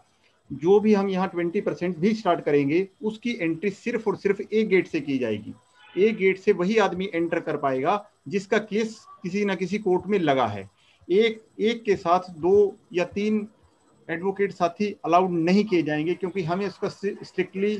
जो भी हम यहाँ 20% भी स्टार्ट करेंगे उसकी एंट्री सिर्फ और सिर्फ एक गेट से की जाएगी. एक गेट से वही आदमी एंटर कर पाएगा जिसका केस किसी ना किसी कोर्ट में लगा है. एक के साथ 2 या 3 एडवोकेट साथी अलाउड नहीं किए जाएंगे, क्योंकि हमें उसका स्ट्रिक्टली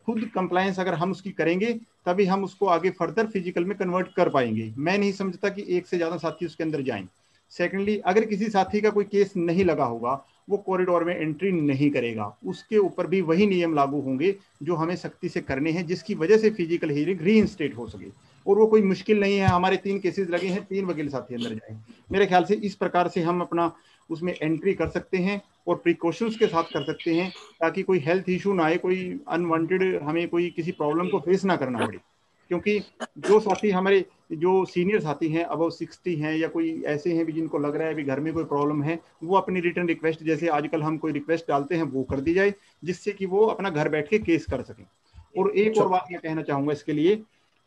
खुद कंप्लायंस अगर हम उसकी करेंगे तभी हम उसको आगे फर्दर फिजिकल में कन्वर्ट कर पाएंगे. मैं नहीं समझता कि एक से ज़्यादा साथी उसके अंदर जाएं. सेकेंडली, अगर किसी साथी का कोई केस नहीं लगा होगा वो कॉरिडोर में एंट्री नहीं करेगा। उसके ऊपर भी वही नियम लागू होंगे जो हमें सख्ती से करने हैं, जिसकी वजह से फिजिकल हियरिंग रीइंस्टेट हो सके। और वो कोई मुश्किल नहीं है, हमारे 3 केसेस लगे हैं, 3 वकील साथी अंदर जाए। मेरे ख्याल से इस प्रकार से हम अपना उसमें एंट्री कर सकते हैं और प्रिकॉशंस के साथ कर सकते हैं, ताकि कोई हेल्थ इशू ना आए, कोई अनवांटेड हमें कोई किसी प्रॉब्लम को फेस ना करना पड़े। क्योंकि जो साथी हमारे जो सीनियर साथी हैं, अबव 60 हैं, या कोई ऐसे हैं भी जिनको लग रहा है भी घर में कोई प्रॉब्लम है, वो अपनी रिटर्न रिक्वेस्ट, जैसे आजकल हम कोई रिक्वेस्ट डालते हैं, वो कर दी जाए, जिससे कि वो अपना घर बैठ के केस कर सकें। और एक और बात मैं कहना चाहूंगा इसके लिए,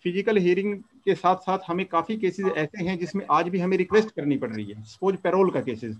फिजिकल हियरिंग के साथ साथ हमें काफी केसेस ऐसे हैं जिसमें आज भी हमें रिक्वेस्ट करनी पड़ रही है। सपोज पैरोल का केसेस,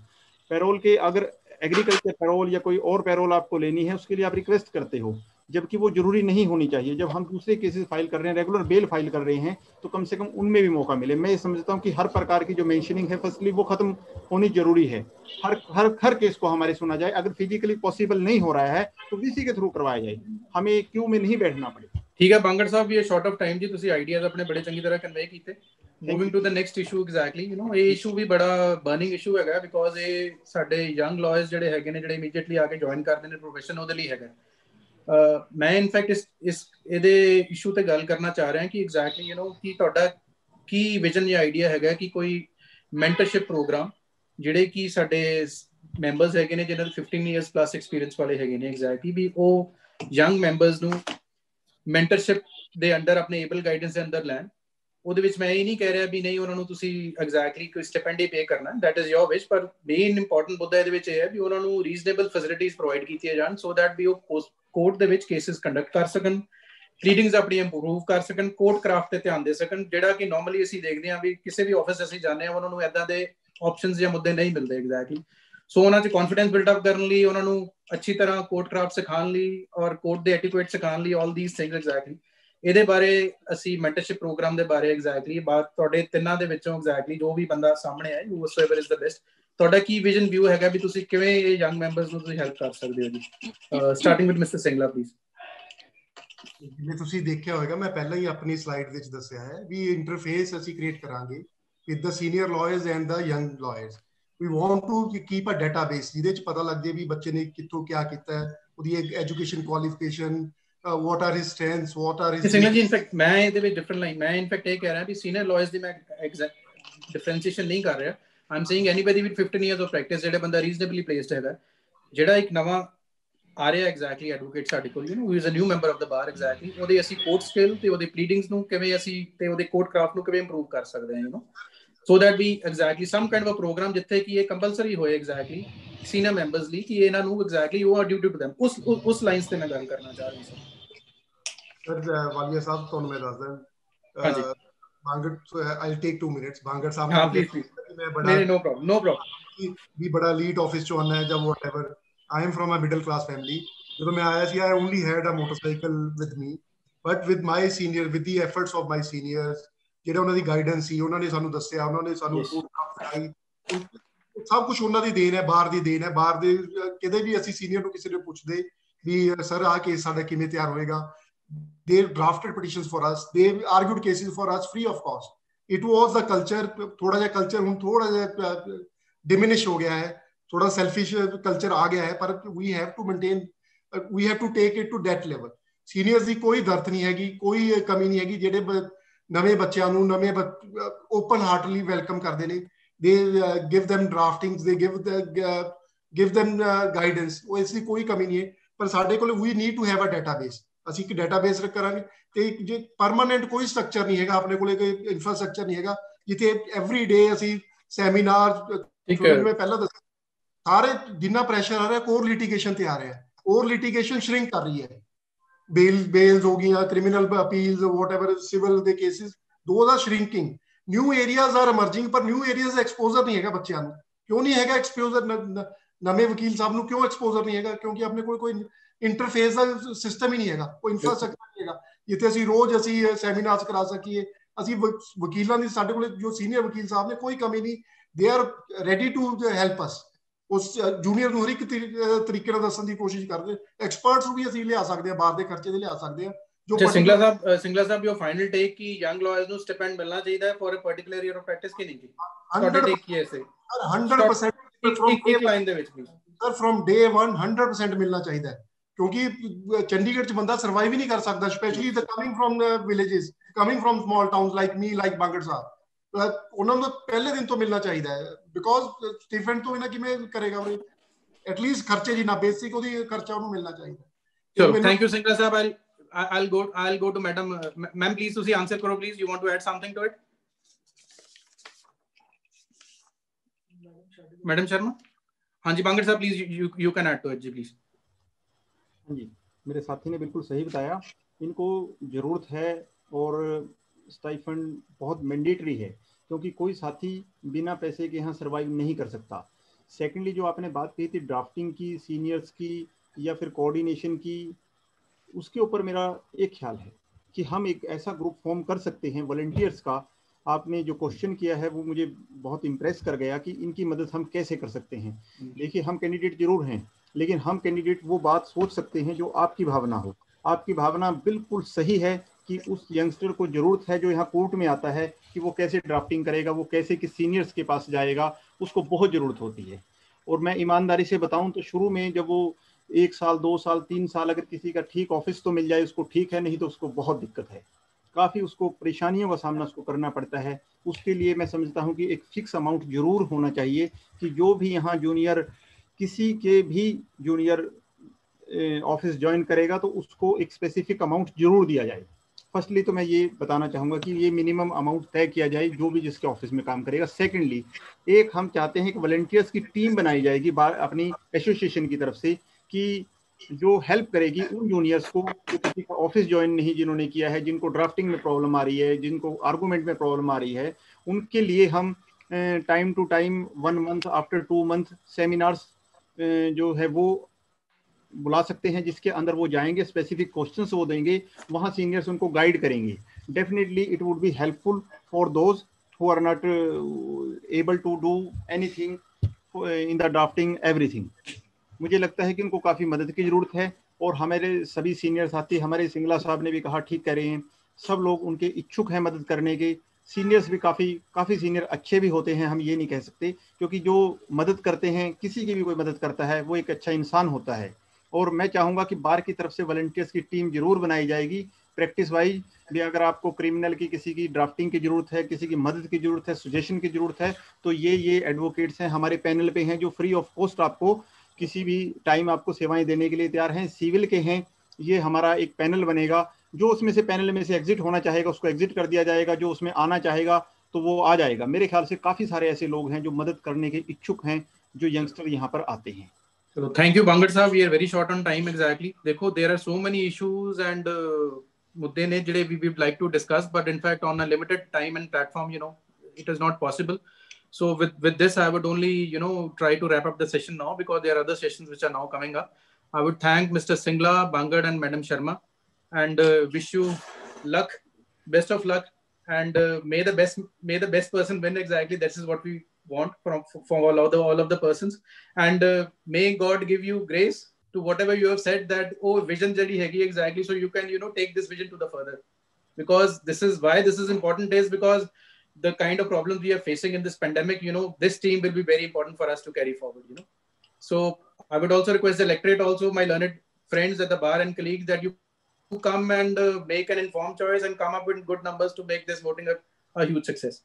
पैरोल के अगर एग्रीकल्चर पैरोल या कोई और पैरोल आपको लेनी है, उसके लिए आप रिक्वेस्ट करते हो, जबकि वो जरूरी नहीं होनी चाहिए। जब हम दूसरे केसेस फाइल कर रहे हैं, रेगुलर बेल फाइल कर रहे हैं, तो कम से कम उनमें भी मौका मिले। मैं ये समझता हूँ कि हर प्रकार की जो मेंशनिंग है फर्स्टली वो खत्म होनी जरूरी है। हर केस को हमारे सुना जाए। अगर फिजिकली पॉसिबल नहीं हो रहा है तो वीसी के थ्रू करवाया जाए, हमें क्यू में नहीं बैठना पड़े। ठीक है बांਗੜ ਸਾਹਿਬ, ये शॉर्ट ऑफ टाइम जी ਤੁਸੀਂ ਆਈਡੀਆਜ਼ ਆਪਣੇ ਬੜੇ ਚੰਗੀ ਤਰ੍ਹਾਂ ਕਨਵੇ ਕੀਤੇ। Moving to the next issue, exactly ਇਹ ਇਸ਼ੂ ਵੀ ਬੜਾ ਬਰਨਿੰਗ ਇਸ਼ੂ ਹੈਗਾ, ਬਿਕੋਜ਼ ਇਹ ਸਾਡੇ ਯੰਗ ਲਾਇਰਸ ਜਿਹੜੇ ਹੈਗੇ ਨੇ, ਜਿਹੜੇ ਇਮੀਡੀਏਟਲੀ ਆ ਕੇ ਜੁਆਇਨ ਕਰਦੇ ਨੇ ਪ੍ਰੋਫੈਸ਼ਨ, ਉਹਦੇ ਲਈ ਹੈਗਾ। ਮੈਂ ਇਨਫੈਕਟ ਇਸ ਇਹਦੇ ਇਸ਼ੂ ਤੇ ਗੱਲ ਕਰਨਾ ਚਾਹ ਰਿਹਾ ਕਿ ਐਗਜ਼ੈਕਟਲੀ ਕਿ ਤੁਹਾਡਾ ਕੀ ਵਿਜ਼ਨ ਜਾਂ ਆਈਡੀਆ ਹੈਗਾ ਕਿ ਕੋਈ ਮੈਂਟਰਸ਼ਿਪ ਪ੍ਰੋਗਰਾਮ ਜਿਹੜੇ ਕਿ ਸਾਡੇ ਮੈਂਬਰਸ ਹੈਗੇ ਨੇ ਜਿਹਨਾਂ ਦੇ 15 ਇਅਰਸ ਪਲੱਸ ਐਕਸਪੀਰੀਅੰਸ ਵਾਲੇ ਹੈਗੇ ਨੇ, ਐਗਜ਼ੈਕਟਲੀ ਵੀ ਉਹ ਯੰਗ ਮੈਂਬਰਸ ਨੂੰ ਮੈਂਟਰਸ਼ਿਪ ਦੇ ਅੰਡਰ ਆਪਣੇ ਏਬਲ ਗਾਈਡੈਂਸ ਦੇ ਅੰਦਰ ਲੈਣ। ਉਹਦੇ ਵਿੱਚ ਮੈਂ ਇਹ ਨਹੀਂ ਕਹਿ ਰਿਹਾ ਵੀ ਨਹੀਂ ਉਹਨਾਂ ਨੂੰ ਤੁਸੀਂ ਐਗਜ਼ੈਕਟਲੀ ਕੋਈ ਸਟਿਪੈਂਡੀ ਪੇ ਕਰਨਾ, ਦੈਟ ਇਜ਼ ਯੋਰ ਵਿਸ਼, ਪਰ ਮੇਨ ਇੰਪੋਰਟੈਂਟ ਮੁੱਦਾ ਇਹਦੇ ਵਿੱਚ ਇਹ ਹੈ ਵੀ ਉਹਨਾਂ ਨੂੰ ਰੀਜ਼ਨੇਬਲ ਫੈਸਿਲਿਟੀਜ਼ ਪ੍ਰੋਵਾਈਡ ਕੀਤੀਆਂ ਜਾਣ, ਸੋ ਦੈਟ ਵੀ ਉਹ ਕੋਰਟ ਦੇ ਵਿੱਚ ਕੇਸਿਸ ਕੰਡਕਟ ਕਰ ਸਕਣ, ਪਲੀਡਿੰਗਸ ਆਪਣੀਆਂ ਇੰਪਰੂਵ ਕਰ ਸਕਣ, ਕੋਰਟ ਕਰਾਫਟ ਤੇ ਧਿਆਨ ਦੇ ਸਕਣ, ਜਿਹੜਾ ਕਿ ਨਾਰਮਲੀ ਅਸੀਂ ਦੇਖਦੇ ਹਾਂ ਵੀ ਕਿਸੇ ਵੀ ਆਫਿਸ ਅਸੀਂ ਜਾਂਦੇ ਹਾਂ ਉਹਨਾਂ ਨੂੰ ਏਦਾਂ ਦੇ ਆਪਸ਼ਨਸ ਜਾਂ ਮੁੱਦੇ ਨਹੀਂ ਮਿਲਦੇ ਐਗਜ਼ੈਕਟਲੀ। ਸੋ ਉਹਨਾਂ 'ਚ ਕੌਨਫੀਡੈਂਸ ਬਿਲਡਅਪ ਕਰਨ ਲਈ, ਉਹਨਾਂ ਨੂੰ ਅੱਛੀ ਤਰ੍ਹਾਂ ਕੋਰਟ ਕਰਾਫਟ ਸਿਖਾਉਣ ਲਈ ਔਰ ਕੋਰਟ ਦੇ ਐਟੀਕੁਏਟ ਸਿਖਾਉਣ ਲਈ, ਆਲ ਦੀਸ ਥਿੰਗਸ ਐਗਜ਼ੈਕਟਲੀ ਇਹਦੇ ਬਾਰੇ ਅਸੀਂ ਮੈਂਟਰਸ਼ਿਪ ਪ੍ਰੋਗਰਾਮ ਦੇ ਬਾਰੇ ਐਗਜ਼ੈਕਟਲੀ ਬਾਤ ਤੁਹਾਡੇ ਤਿੰਨਾਂ ਦੇ ਵਿੱਚੋਂ ਐਗਜ਼ੈਕਟਲੀ ਜੋ ਵੀ ਬੰਦਾ ਸਾਹਮਣੇ ਆਏ, whosoever is the best, ਤੁਹਾਡਾ ਕੀ ਵਿਜ਼ਨ ਵਿਊ ਹੈਗਾ ਵੀ ਤੁਸੀਂ ਕਿਵੇਂ ਇਹ ਯੰਗ ਮੈਂਬਰਸ ਨੂੰ ਤੁਸੀਂ ਹੈਲਪ ਕਰ ਸਕਦੇ ਹੋ ਜੀ? Starting with mister Singla please. ਜਿਵੇਂ ਤੁਸੀਂ ਦੇਖਿਆ ਹੋਵੇਗਾ, ਮੈਂ ਪਹਿਲਾਂ ਹੀ ਆਪਣੀ ਸਲਾਈਡ ਵਿੱਚ ਦੱਸਿਆ ਹੈ ਵੀ ਇੰਟਰਫੇਸ ਅਸੀਂ ਕ੍ਰੀਏਟ ਕਰਾਂਗੇ with the senior lawyers and the young lawyers. We want to keep a database ਜਿਹਦੇ 'ਚ ਪਤਾ ਲੱਗ ਜਾਏ ਵੀ ਬੱਚੇ ਨੇ ਕਿੱਥੋਂ ਕਿਆ ਕੀਤਾ ਹੈ, ਉਹਦੀ education qualification, what are his strengths, what are his Singla ਜੀ। ਇਨਫੈਕਟ ਮੈਂ ਇਹਦੇ ਵਿੱਚ ਡਿਫਰੈਂਟ ਲਾਈਨ, ਮੈਂ ਇਨਫੈਕਟ ਇਹ ਕਹਿ ਰਿਹਾ ਵੀ ਸੀਨੀਅਰ ਲਾਇਰਸ ਦੀ ਮੈਂ ਡਿਫਰੈਂਸ਼ੀਏਸ਼ਨ ਨਹੀਂ ਕਰ ਰਿਹਾ। I am saying anybody with 15 years of practice, ਜਿਹੜਾ ਬੰਦਾ ਰੀਜ਼ਨੇਬਲੀ ਪਲੇਸਡ ਹੈਗਾ, ਜਿਹੜਾ ਇੱਕ ਨਵਾਂ ਆ ਰਿਹਾ ਐਗਜ਼ੈਕਟਲੀ ਐਡਵੋਕੇਟ ਸਾਡੇ ਕੋਲ, who is a new member of the bar, exactly ਉਹਦੇ ਅਸੀਂ ਕੋਰਟ ਸਕਿੱਲ ਤੇ ਉਹਦੇ ਪਲੀਡਿੰਗਸ ਨੂੰ ਕਿਵੇਂ ਅਸੀਂ ਤੇ ਉਹਦੇ ਕੋਰਟ ਕਰਾਫਟ ਨੂੰ ਕਿਵੇਂ ਇੰਪਰੂਵ ਕਰ ਸਕਦੇ ਹਾਂ, so that we exactly some kind of a program ਜਿੱਥੇ ਕਿ ਇਹ ਕੰਪਲਸਰੀ ਹੋਏ ਐਗਜ਼ੈਕਟਲੀ ਸੀਨੀਅਰ ਮੈਂਬਰਸ ਲਈ ਕਿ ਇਹਨਾਂ ਨੂੰ exactly you are duty to them। ਉਸ ਲਾਈਨਸ ਤੇ ਮੈਂ ਗੱਲ ਕਰਨਾ ਚਾਹ ਰਹੀ ਸੀ। ਸਰ ਵਾਲੀਆ ਸਾਹਿਬ ਤੁਹਾਨੂੰ ਮੈਂ ਦੱਸਦਾ, ਹਾਂਜੀ ਬਾਂਗੜ, ਆਈ ਟੇਕ 2 ਮਿੰਟਸ। ਬਾਂਗੜ ਸਾਹਿਬ ਹਾਂ ਪਲੀਜ਼ ਮੈਂ ਬੜਾ ਨੋ ਪ੍ਰੋਬਲਮ ਵੀ ਬੜਾ ਲੀਡ ਆਫਿਸ ਚੋਂ ਆਉਣਾ ਹੈ ਜਾਂ whatever, I am from a middle class family. ਜਦੋਂ ਮੈਂ ਆਇਆ ਸੀ, I only had a motorcycle with me, but with my senior, with the efforts of my seniors, ਜਿਹੜਾ ਉਹਨਾਂ ਦੀ ਗਾਈਡੈਂਸ ਸੀ, ਉਹਨਾਂ ਨੇ ਸਾਨੂੰ ਦੱਸਿਆ, ਉਹਨਾਂ ਨੇ ਸਾਨੂੰ ਸਭ ਕੁਝ ਉਹਨਾਂ ਦੀ ਦੇਣ ਹੈ, ਬਾਹਰ ਦੀ ਦੇਣ ਹੈ। ਬਾਹਰ ਦੇ ਕਿਤੇ ਵੀ ਅਸੀਂ ਸੀਨੀਅਰ ਨੂੰ ਕਿਸੇ ਨੂੰ ਪੁੱਛਦੇ ਵੀ ਸਰ ਆਹ ਕੇਸ ਸਾਡਾ ਕਿਵੇਂ ਤਿਆਰ ਹੋਏਗਾ, they drafted petitions for us, they argued cases for us free of cost. It was the culture, ਥੋੜਾ ਜਿਹਾ ਕਲਚਰ ਹੁਣ ਥੋੜਾ ਜਿਹਾ ਡਿਮਿਨਿਸ਼ ਹੋ ਗਿਆ ਹੈ, ਥੋੜਾ ਸੈਲਫਿਸ਼ ਕਲਚਰ ਆ ਗਿਆ ਹੈ, ਪਰ we have to maintain, we have to take it to that level. Seniors ਦੀ ਕੋਈ ਦਰਦ ਨਹੀਂ ਹੈਗੀ, ਕੋਈ ਕਮੀ ਨਹੀਂ ਹੈਗੀ, ਜਿਹੜੇ ਨਵੇਂ ਬੱਚਿਆਂ ਨੂੰ ਨਵੇਂ ਓਪਨ ਹਾਰਟਲੀ ਵੈਲਕਮ ਕਰਦੇ ਨੇ। they give them draftings, they give them guidance, ਉਹ ਇਸ ਦੀ ਕੋਈ ਕਮੀ ਨਹੀਂ ਹੈ। ਪਰ ਸਾਡੇ ਕੋਲ we need to have a database, ਅਸੀਂ ਇੱਕ ਡਾਟਾਬੇਸ ਕਰਾਂਗੇ ਤੇ ਜੇ ਪਰਮਾਨੈਂਟ ਕੋਈ ਸਟਰਕਚਰ ਨਹੀਂ ਹੈਗਾ, ਆਪਣੇ ਕੋਲੇ ਕੋਈ ਇਨਫਰਾਸਟ੍ਰਕਚਰ ਨਹੀਂ ਹੈਗਾ ਜਿੱਥੇ ਐਵਰੀ ਡੇ ਅਸੀਂ ਸੈਮੀਨਾਰ, ਮੈਂ ਪਹਿਲਾਂ ਦੱਸਿਆ ਸਾਰੇ ਜਿੰਨਾ ਪ੍ਰੈਸ਼ਰ ਆ ਰਿਹਾ ਕੋਰ ਲਿਟੀਗੇਸ਼ਨ ਤੇ ਆ ਰਿਹਾ, ਕੋਰ ਲਿਟੀਗੇਸ਼ਨ ਸ਼ਰਿੰਕ ਕਰ ਰਹੀ ਹੈ, ਬੇਲਸ ਹੋ ਗਈਆਂ, ਕ੍ਰਿਮੀਨਲ ਅਪੀਲਸ, ਵਾਟਐਵਰ ਸਿਵਲ ਦੇ cases, those are shrinking. New areas are emerging, ਪਰ ਨਿਊ ਏਰੀਆਜ਼ ਦਾ ਐਕਸਪੋਜ਼ਰ ਨਹੀਂ ਹੈਗਾ ਬੱਚਿਆਂ ਨੂੰ। ਕਿਉਂ ਨਹੀਂ ਹੈਗਾ ਐਕਸਪੋਜ਼ਰ? ਨਵੇਂ ਵਕੀਲ ਸਾਹਿਬ ਨੂੰ ਕਿਉਂ ਐਕਸਪੋਜ਼ਰ ਨਹੀਂ ਹੈਗਾ? ਕਿਉਂਕਿ ਆਪਣੇ ਕੋਲ ਕੋਈ ਇੰਟਰਫੇਸ ਦਾ ਸਿਸਟਮ ਹੀ ਨਹੀਂ ਹੈਗਾ, ਕੋਈ ਇਨਫਰਾਸਟ੍ਰਕਚਰ ਨਹੀਂ ਹੈਗਾ ਜਿੱਥੇ ਅਸੀਂ ਰੋਜ਼ ਅਸੀਂ ਸੈਮੀਨਾਰਸ ਕਰਾ ਸਕੀਏ। ਅਸੀਂ ਵਕੀਲਾਂ ਦੀ, ਸਾਡੇ ਕੋਲ ਜੋ ਸੀਨੀਅਰ ਵਕੀਲ ਸਾਹਿਬ ਨੇ, ਕੋਈ ਕਮੀ ਨਹੀਂ, they are ready to help us. ਉਸ ਜੂਨੀਅਰ ਨੂੰ ਹਰ ਇੱਕ ਤਰੀਕੇ ਨਾਲ ਦੱਸਣ ਦੀ ਕੋਸ਼ਿਸ਼ ਕਰਦੇ। ਐਕਸਪਰਟਸ ਨੂੰ ਵੀ ਅਸੀਂ ਲਿਆ ਸਕਦੇ ਹਾਂ, ਬਾਹਰ ਦੇ ਖਰਚੇ ਦੇ ਲਿਆ ਸਕਦੇ ਹਾਂ। ਸਿੰਗਲਾ ਸਾਹਿਬ your final take ਕਿ young lawyers ਨੂੰ ਸਟਿਪੈਂਡ ਮਿਲਣਾ ਚਾਹੀਦਾ ਹੈ for a particular year of practice ਕਿ ਨਹੀਂ ਜੀ? ਤੁਹਾਡਾ ਟੇਕ ਕੀ ਹੈ ਇਸੇ 100% ਇੱਕ ਲਾਈਨ ਦੇ ਵਿੱਚ ਵੀ सर फ्रॉम डे 1 100% मिलना चाहिए, क्योंकि चंडीगढ़ च बंदा सर्वाइव ही नहीं कर सकता, specially the coming from the villages, coming from small towns like me, like Bangar साहब। ਉਹਨਾਂ ਨੂੰ ਪਹਿਲੇ ਦਿਨ ਤੋਂ ਮਿਲਣਾ ਚਾਹੀਦਾ ਹੈ, ਬਿਕੋਜ਼ ਸਟੀਫਨ ਤੋਂ ਇਹਨਾਂ ਕਿਵੇਂ ਕਰੇਗਾ ਉਹ, ਐਟਲੀਸਟ ਖਰਚੇ ਜਿੰਨਾ ਬੇਸਿਕ ਉਹਦੀ ਖਰਚਾ ਉਹਨੂੰ ਮਿਲਣਾ ਚਾਹੀਦਾ। ਚਲੋ thank you Singla Sahib. I'll go to madam. Ma'am, please ਤੁਸੀਂ answer ਕਰੋ please. You want to add something to it? Madam Sharma. हाँ जी बांगड़ साहब please you can add to it जी प्लीज। हाँ जी, मेरे साथी ने बिल्कुल सही बताया, इनको जरूरत है और स्टाइफंड बहुत मैंडेटरी है, क्योंकि कोई साथी बिना पैसे के यहाँ सर्वाइव नहीं कर सकता। सेकेंडली जो आपने बात कही थी ड्राफ्टिंग की, सीनियर्स की या फिर कोऑर्डिनेशन की, उसके ऊपर मेरा एक ख्याल है कि हम एक ऐसा ग्रुप फॉर्म कर सकते हैं वॉलंटियर्स का। आपने जो क्वेश्चन किया है वो मुझे बहुत इम्प्रेस कर गया कि इनकी मदद हम कैसे कर सकते हैं। देखिए हम कैंडिडेट जरूर हैं, लेकिन हम कैंडिडेट वो बात सोच सकते हैं जो आपकी भावना हो। आपकी भावना बिल्कुल सही है कि उस यंगस्टर को जरूरत है जो यहाँ कोर्ट में आता है कि वो कैसे ड्राफ्टिंग करेगा, वो कैसे किस सीनियर्स के पास जाएगा, उसको बहुत ज़रूरत होती है। और मैं ईमानदारी से बताऊं तो शुरू में जब वो 1 साल 2 साल 3 साल अगर किसी का ठीक ऑफिस तो मिल जाए उसको ठीक है, नहीं तो उसको बहुत दिक्कत है, काफ़ी उसको परेशानियों का सामना उसको करना पड़ता है। उसके लिए मैं समझता हूँ कि एक फिक्स अमाउंट जरूर होना चाहिए कि जो भी यहाँ जूनियर किसी के भी जूनियर ऑफिस ज्वाइन करेगा तो उसको एक स्पेसिफिक अमाउंट जरूर दिया जाए। फर्स्टली तो मैं ये बताना चाहूँगा कि ये मिनिमम अमाउंट तय किया जाए जो भी जिसके ऑफिस में काम करेगा। सेकेंडली एक हम चाहते हैं कि वॉलंटियर्स की टीम बनाई जाएगी अपनी एसोसिएशन की तरफ से, कि जो हेल्प करेगी उन जूनियर्स को जो किसी का ऑफिस ज्वाइन नहीं जिन्होंने किया है, जिनको ड्राफ्टिंग में प्रॉब्लम आ रही है, जिनको आर्गूमेंट में प्रॉब्लम आ रही है, उनके लिए हम time to time 1 month after 2 month seminars जो है वो बुला सकते हैं, जिसके अंदर वो जाएंगे, स्पेसिफिक क्वेश्चंस वो देंगे, वहाँ सीनियर्स उनको गाइड करेंगे। Definitely it would be helpful for those who are not able to do anything in the drafting everything. मुझे लगता है कि उनको काफ़ी मदद की ज़रूरत है, और हमारे सभी सीनियर साथी, हमारे सिंगला साहब ने भी कहा, ठीक कह रहे हैं, सब लोग उनके इच्छुक हैं मदद करने के। सीनियर्स भी काफ़ी सीनियर अच्छे भी होते हैं, हम ये नहीं कह सकते, क्योंकि जो मदद करते हैं, किसी की भी कोई मदद करता है वो एक अच्छा इंसान होता है। और मैं चाहूँगा कि बार की तरफ से वॉलंटियर्स की टीम जरूर बनाई जाएगी प्रैक्टिस वाइज भी। अगर आपको क्रिमिनल की किसी की ड्राफ्टिंग की ज़रूरत है, किसी की मदद की ज़रूरत है, सजेशन की ज़रूरत है, तो ये एडवोकेट्स हैं हमारे पैनल पे हैं जो फ्री ऑफ कॉस्ट आपको किसी भी टाइम आपको सेवाएं देने के लिए तैयार हैं। सिविल के हैं, ये हमारा एक पैनल बनेगा, जो उसमें से पैनल में से एग्जिट होना चाहेगा उसको एग्जिट कर दिया जाएगा, जो उसमें आना चाहेगा तो वो आ जाएगा। मेरे ख्याल से काफ़ी सारे ऐसे लोग हैं जो मदद करने के इच्छुक हैं, जो यंगस्टर यहाँ पर आते हैं। So thank you Bangar साहब, we are very short on time exactly. देखो there are so many issues and मुद्दे ने जिन्हें we would like to discuss, but in fact on a limited time and platform, it is not possible. So with this I would only try to wrap up the session now, because there are other sessions which are now coming up. I would thank Mr. Singla, Bangar and Madam Sharma, and wish you luck, best of luck, and may the best person win. Exactly, this is what we want from all of the persons, and may God give you grace to whatever you have said, that vision jali hai exactly, so you can take this vision to the further, because this is why this is important, is because the kind of problems we are facing in this pandemic, this team will be very important for us to carry forward. So I would also request the electorate, also my learned friends at the bar and colleagues, that you come and make an informed choice and come up with good numbers to make this voting a huge success.